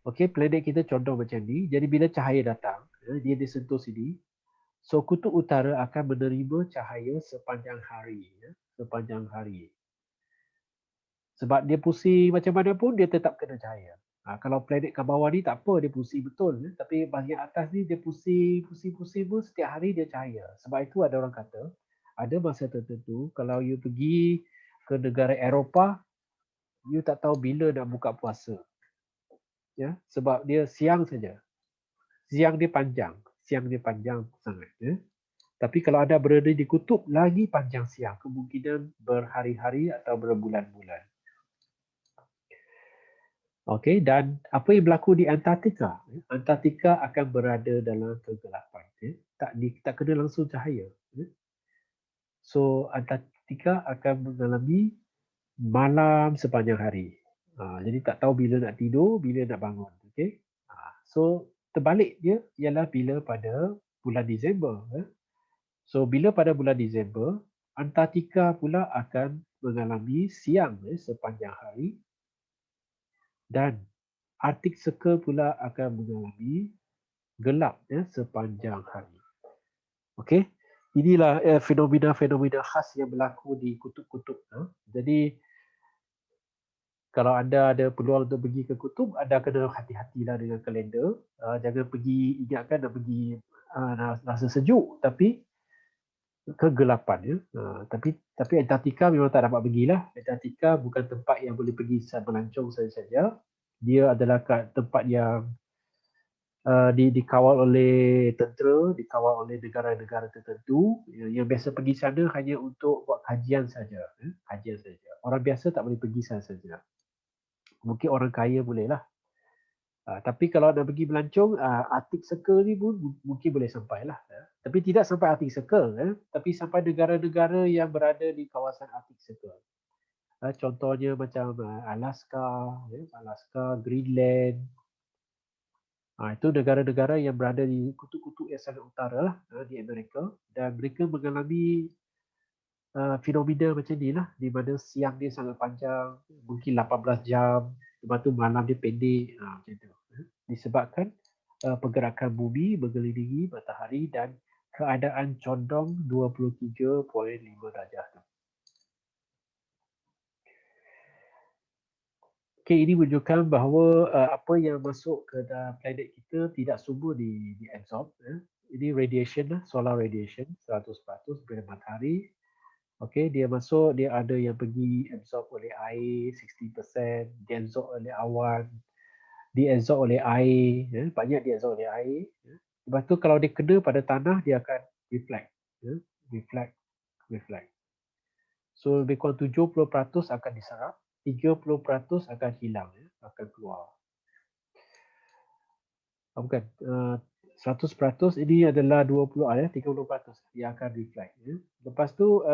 okey, planet kita condong macam ni. Jadi bila cahaya datang, dia disentuh sini. So kutub utara akan menerima cahaya sepanjang hari, sepanjang hari. Sebab dia pusing macam mana pun dia tetap kena cahaya. Kalau planet kat bawah ni tak apa, dia pusing betul. Tapi bahagian atas ni dia pusing pun setiap hari dia cahaya. Sebab itu ada orang kata, ada masa tertentu kalau you pergi ke negara Eropah, you tak tahu bila nak buka puasa. Ya, sebab dia siang saja. Siang dia panjang sangat. Ya. Tapi kalau anda berada di kutub, lagi panjang siang. Kemungkinan berhari-hari atau berbulan-bulan. Okey, dan apa yang berlaku di Antartika? Antartika akan berada dalam kegelapan. Tak kena langsung cahaya. So, Antartika akan mengalami malam sepanjang hari. Jadi tak tahu bila nak tidur, bila nak bangun. Okey. So, terbalik dia ialah bila pada bulan Disember. So, bila pada bulan Disember, Antartika pula akan mengalami siang sepanjang hari dan Arctic Circle pula akan mengalami gelap sepanjang hari. Okey. Inilah fenomena-fenomena khas yang berlaku di kutub-kutub. Jadi kalau anda ada peluang untuk pergi ke kutub, anda kena hati-hatilah dengan kalender. Jangan pergi, ingatkan nak pergi rasa sejuk tapi kegelapan. Tapi Antartika memang tak dapat pergilah. Antartika bukan tempat yang boleh pergi melancong saja. Dia adalah tempat yang dikawal oleh tentera, dikawal oleh negara-negara tertentu. Yang biasa pergi sana hanya untuk buat kajian saja. Kajian saja. Orang biasa tak boleh pergi sana saja. Mungkin orang kaya bolehlah. Tapi kalau nak pergi melancong, Arctic Circle ni pun mungkin boleh sampai lah. Tapi tidak sampai Arctic Circle. Tapi sampai negara-negara yang berada di kawasan Arctic Circle. Contohnya macam Alaska, Greenland. Itu negara-negara yang berada di kutub-kutub yang sangat utara lah di Amerika, dan mereka mengalami fenomena macam ni lah, di mana siang dia sangat panjang, mungkin 18 jam, lepas tu malam dia pendek, macam tu. Disebabkan pergerakan bumi mengelilingi matahari dan keadaan condong 23.5 darjah tu. Okay, ini menunjukkan bahawa apa yang masuk ke dalam planet kita tidak semua diabsorb. Ini radiation lah, solar radiation 100% daripada matahari. Okay, dia masuk, dia ada yang pergi absorb oleh air 60%, diabsorb oleh awan, diabsorb oleh air, banyak diabsorb oleh air. Lepas tu kalau dia kena pada tanah, dia akan reflect. Reflect. So lebih kurang 70% akan diserap, 30% akan hilang, akan keluar. Bukan, 100% ini adalah 30% yang akan reflect. Lepas tu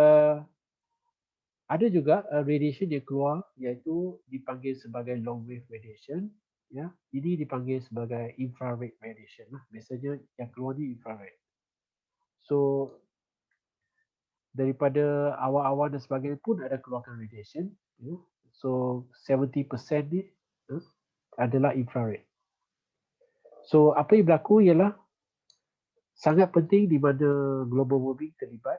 ada juga radiation yang keluar, iaitu dipanggil sebagai long wave radiation. Ini dipanggil sebagai infrared radiation. Biasanya yang keluar ni infrared. So daripada awan-awan dan sebagainya pun ada keluarkan radiation. So 70% ni adalah infrared. So apa yang berlaku ialah sangat penting di mana global warming terlibat.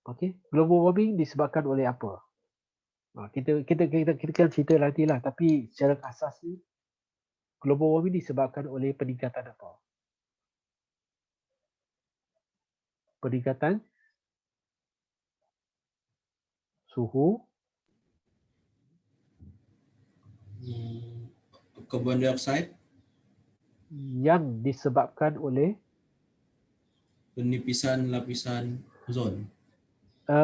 Okey, global warming disebabkan oleh apa? Kita akan cerita nanti lah, tapi secara asas ni global warming disebabkan oleh peningkatan apa? Peningkatan suhu Carbon dioxide, yang disebabkan oleh penipisan lapisan ozon.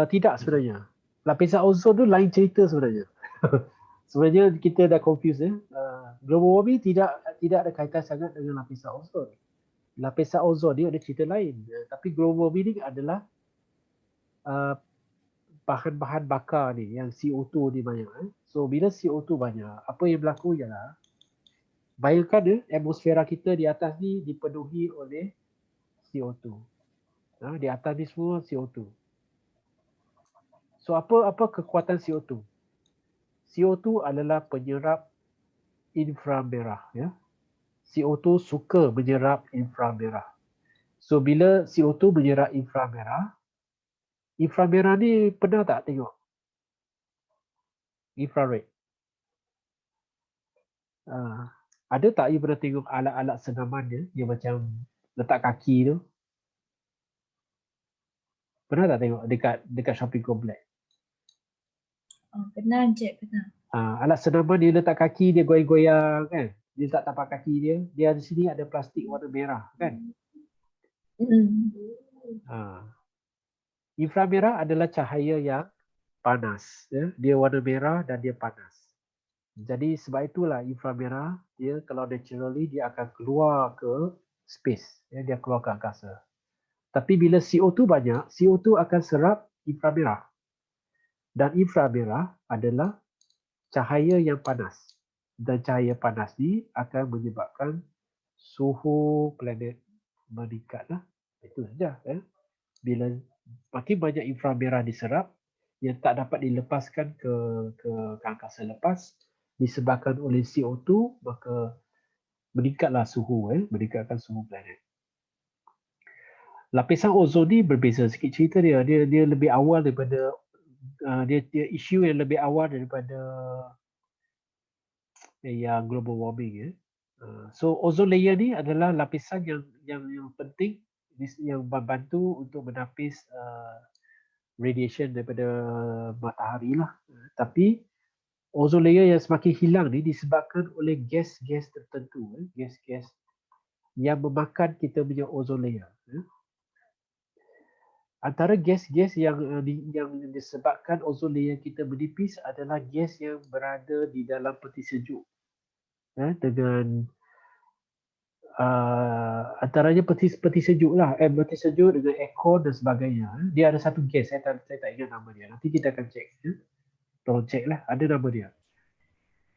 tidak sebenarnya. Lapisan ozon tu lain cerita sebenarnya. Sebenarnya kita dah confuse global warming tidak ada kaitan sangat dengan lapisan ozon. Lapisan ozon dia ada cerita lain. Tapi global warming ni adalah bahan-bahan bakar ni, yang CO2 ni banyak. So bila CO2 banyak, apa yang berlaku ialah, bayangkan atmosfera kita di atas ni dipenuhi oleh CO2. Di atas ni semua CO2. So apa kekuatan CO2? CO2 adalah penyerap inframerah, ya. CO2 suka menyerap inframerah. So bila CO2 menyerap inframerah ni pernah tak tengok? Infrared. Ada tak you pernah tengok alat-alat senaman dia yang macam letak kaki tu? Pernah tak tengok dekat shopping complex? Oh, pernah Encik, pernah. Alat senaman dia letak kaki, dia goyang-goyang kan? Dia letak tapak kaki dia. Dia di sini ada plastik warna merah kan? Inframerah adalah cahaya yang panas. Ya? Dia warna merah dan dia panas. Jadi sebab itulah inframerah dia kalau naturally dia akan keluar ke space. Ya? Dia keluar ke angkasa. Tapi bila CO2 banyak, CO2 akan serap inframerah. Dan inframerah adalah cahaya yang panas. Dan cahaya panas ni akan menyebabkan suhu planet meningkatlah. Itu saja. Bila makin banyak inframerah diserap yang tak dapat dilepaskan ke angkasa lepas disebabkan oleh CO2, maka meningkatlah suhu, meningkatkan suhu planet. Lapisan ozon ni berbeza sikit cerita dia. Dia lebih awal daripada dia isu yang lebih awal daripada yang global warming. So ozon layer ni adalah lapisan yang penting yang membantu untuk menapis radiation daripada matahari lah. Tapi ozon layer yang semakin hilang ni disebabkan oleh gas-gas tertentu, gas-gas yang memakan kita punya ozon layer. Antara gas-gas yang disebabkan ozon layer kita menipis adalah gas yang berada di dalam peti sejuk. Dengan antaranya peti sejuk lah, peti sejuk dengan aircon dan sebagainya. Dia ada satu gas, saya tak ingat nama dia. Nanti kita akan cek. Tolong cek lah, ada nama dia.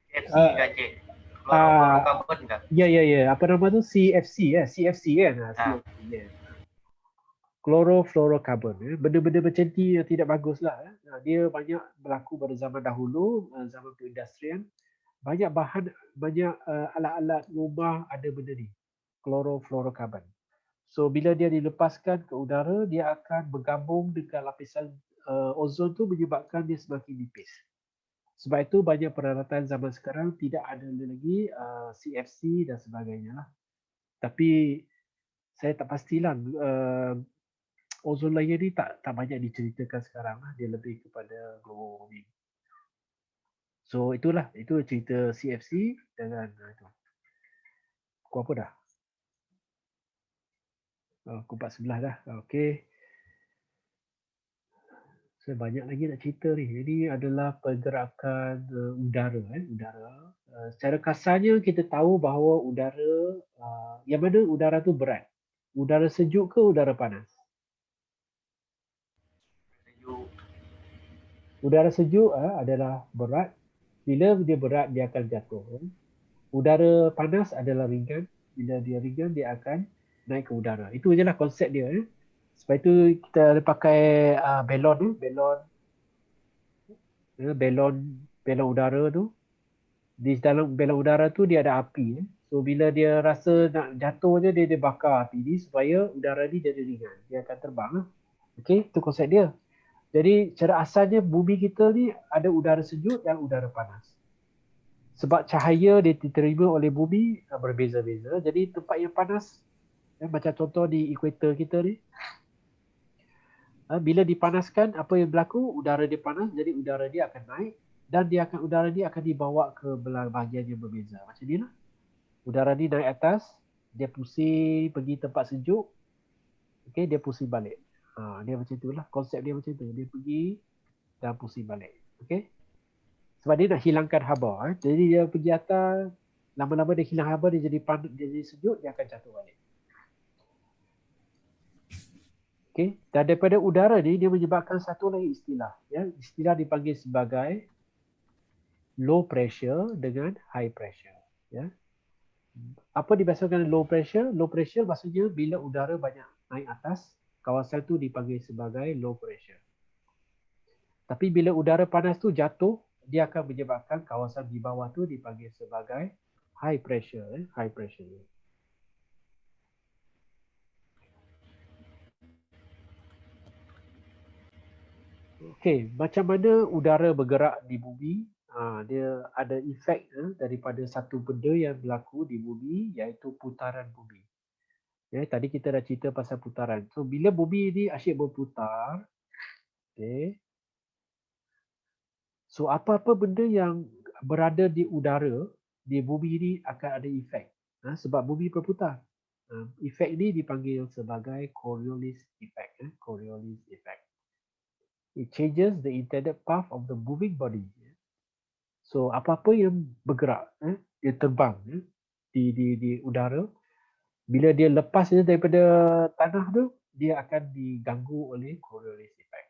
FC kan cik? Fluorocarbon kan? Ya. Apa nama tu? CFC CFC kan? CFC, yeah. Chlorofluorocarbon. Benda-benda macam ni yang tidak bagus lah. Dia banyak berlaku pada zaman dahulu, zaman perindustrian. Banyak alat-alat rumah ada benda ni. Chlorofluorocarbon. So bila dia dilepaskan ke udara, dia akan bergabung dengan lapisan ozon tu menyebabkan dia semakin nipis. Sebab itu banyak peralatan zaman sekarang tidak ada lagi CFC dan sebagainya lah. Tapi saya tak pastilah ozon layer ni tak banyak diceritakan sekarang lah. Dia lebih kepada global warming. So itu cerita CFC dengan itu. Pukul apa dah? Pukul 4.11 dah. Okey. So banyak lagi nak cerita ni. Ini adalah pergerakan udara. Udara. Secara kasarnya kita tahu bahawa udara, yang mana udara tu berat. Udara sejuk ke udara panas? Sejuk. Udara sejuk adalah berat. Bila dia berat, dia akan jatuh. Udara panas adalah ringan. Bila dia ringan, dia akan naik ke udara. Itu je lah konsep dia. Sebab itu kita ada pakai belon udara tu. Di dalam belon udara tu dia ada api. So bila dia rasa nak jatuh je, dia bakar api ni supaya udara ni jadi ringan. Dia akan terbang. Okey, itu konsep dia. Jadi cara asalnya bumi kita ni ada udara sejuk dan udara panas. Sebab cahaya dia diterima oleh bumi berbeza-beza. Jadi tempat yang panas, macam contoh di ekuator kita ni, bila dipanaskan, apa yang berlaku? Udara dia panas, jadi udara dia akan naik dan udara dia akan dibawa ke bahagian yang berbeza. Macam ni lah. Udara ni naik atas, dia pusing pergi tempat sejuk, okay, dia pusing balik. Dia macam itulah, konsep dia macam tu. Dia pergi dan pusing balik. Okay? Sebab dia nak hilangkan haba. Jadi dia pergi atas, lama-lama dia hilang haba, dia jadi sejuk, dia akan jatuh balik. Okay? Dan daripada udara ni, dia menyebabkan satu lagi istilah. Istilah dipanggil sebagai low pressure dengan high pressure. Apa dimaksudkan low pressure? Low pressure maksudnya bila udara banyak naik atas, kawasan tu dipanggil sebagai low pressure. Tapi bila udara panas tu jatuh, dia akan menyebabkan kawasan di bawah tu dipanggil sebagai high pressure. High pressure. Okey, macam mana udara bergerak di bumi? Dia ada efek daripada satu benda yang berlaku di bumi, iaitu putaran bumi. Tadi kita dah cerita pasal putaran. So bila bumi ni asyik berputar, okay, so apa-apa benda yang berada di udara di bumi ni akan ada efek. Sebab bumi berputar. Efek ni dipanggil sebagai Coriolis effect. Coriolis effect. It changes the intended path of the moving body. So apa-apa yang bergerak, dia terbang di udara, bila dia lepas daripada tanah tu, dia akan diganggu oleh Coriolis effect.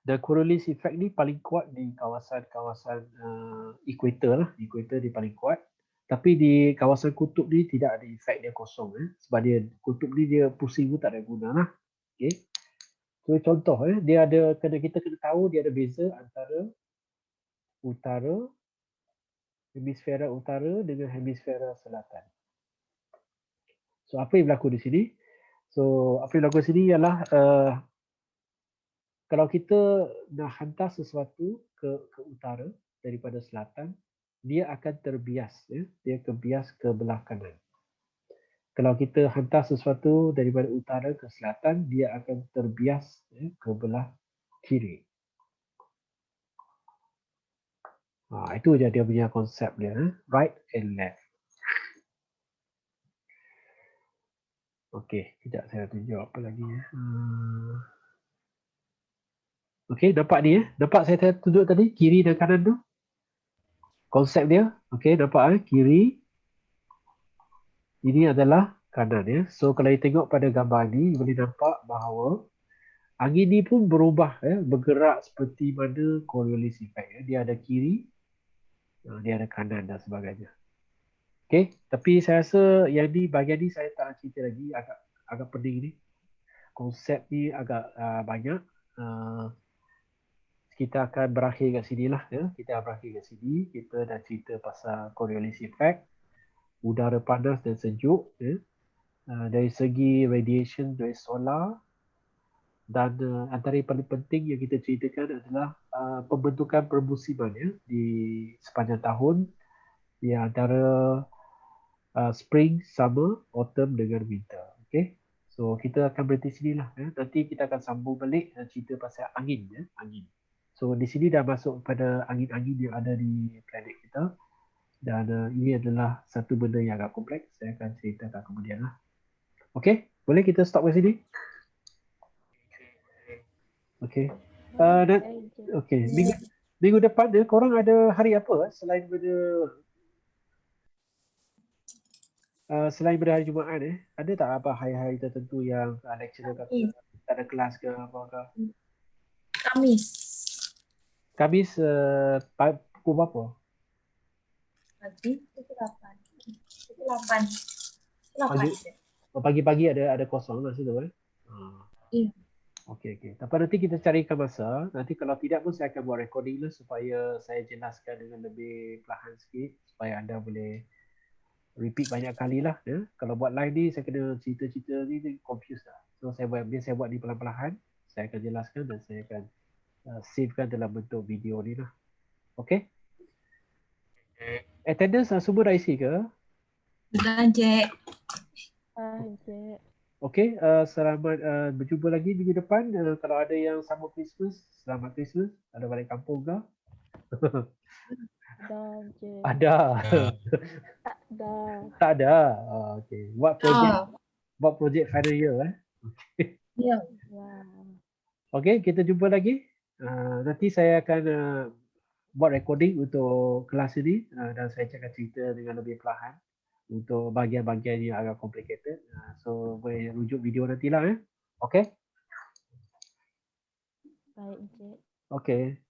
Dan Coriolis effect ni paling kuat di kawasan-kawasan equator lah. Equator dia paling kuat. Tapi di kawasan kutub ni tidak ada efek, dia kosong. Sebab dia kutub ni dia pusing pun tak ada guna lah. Okay. So contoh, dia ada, kita kena tahu dia ada beza antara utara, hemisfera utara dengan hemisfera selatan. So apa yang berlaku di sini? So apa yang berlaku di sini ialah kalau kita nak hantar sesuatu ke utara daripada selatan, dia akan terbias, dia kebias ke belah kanan. Kalau kita hantar sesuatu daripada utara ke selatan, dia akan terbias ke belah kiri. Itu je dia punya konsep dia, right and left. Okey, sekejap saya tunjuk apa lagi ya. Okey, nampak ni nampak saya tunjuk tadi kiri dan kanan tu. Konsep dia, okey, nampak kiri. Ini adalah kanan ya. So kalau you tengok pada gambar ni, boleh nampak bahawa angin ni pun berubah bergerak seperti mana Coriolis effect Dia ada kiri, dia ada kanan dan sebagainya. Okey, tapi saya rasa yang ni bahagian ni saya tak nak cerita lagi, agak pening ni. Konsep ni agak banyak. Kita akan berakhir kat sini lah ya. Kita berakhir kat sini. Kita dah cerita pasal Coriolis effect, udara panas dan sejuk ya. Dari segi radiation dari solar, dan antara yang paling penting yang kita ceritakan adalah pembentukan permusiman ya di sepanjang tahun, di antara spring, summer, autumn dengan winter. Okay, so kita akan berhenti sini lah ya. Nanti kita akan sambung balik cerita pasal angin ya, angin. So di sini dah masuk pada angin-angin yang ada di planet kita, dan ini adalah satu benda yang agak kompleks. Saya akan ceritakan kemudian lah. Okay, boleh kita stop kat sini? Okay. Okay. Minggu depan korang ada hari apa selain daripada hari Jumaat ada tak apa hari-hari tertentu yang lecturer kata tak ada kelas ke apa ke? Khamis pukul berapa? Pagi pukul 8. Pagi-pagi ada kosong lah situ Ya. Okey. Tapi nanti kita carikan masa. Nanti kalau tidak pun saya akan buat recording lah supaya saya jelaskan dengan lebih perlahan sikit supaya anda boleh repeat banyak kali lah. Kalau buat live ni saya kena cerita-cerita ni confused lah. So saya buat ni perlahan-lahan. Saya akan jelaskan dan saya akan savekan dalam bentuk video ni lah. Okey? Attendance semua dah isi ke? Sudah, Encik. Okey, selamat berjumpa lagi minggu depan. Kalau ada yang sambut Christmas, selamat Christmas. Ada balik kampung ke? Ada. Tak ada. Okey. Buat projek final year Ya. Okey, kita jumpa lagi. Nanti saya akan buat recording untuk kelas ini dan saya akan cerita dengan lebih perlahan untuk bahagian-bahagian yang agak complicated. So boleh rujuk video nantilah Okey. Baik, Encik. Okey.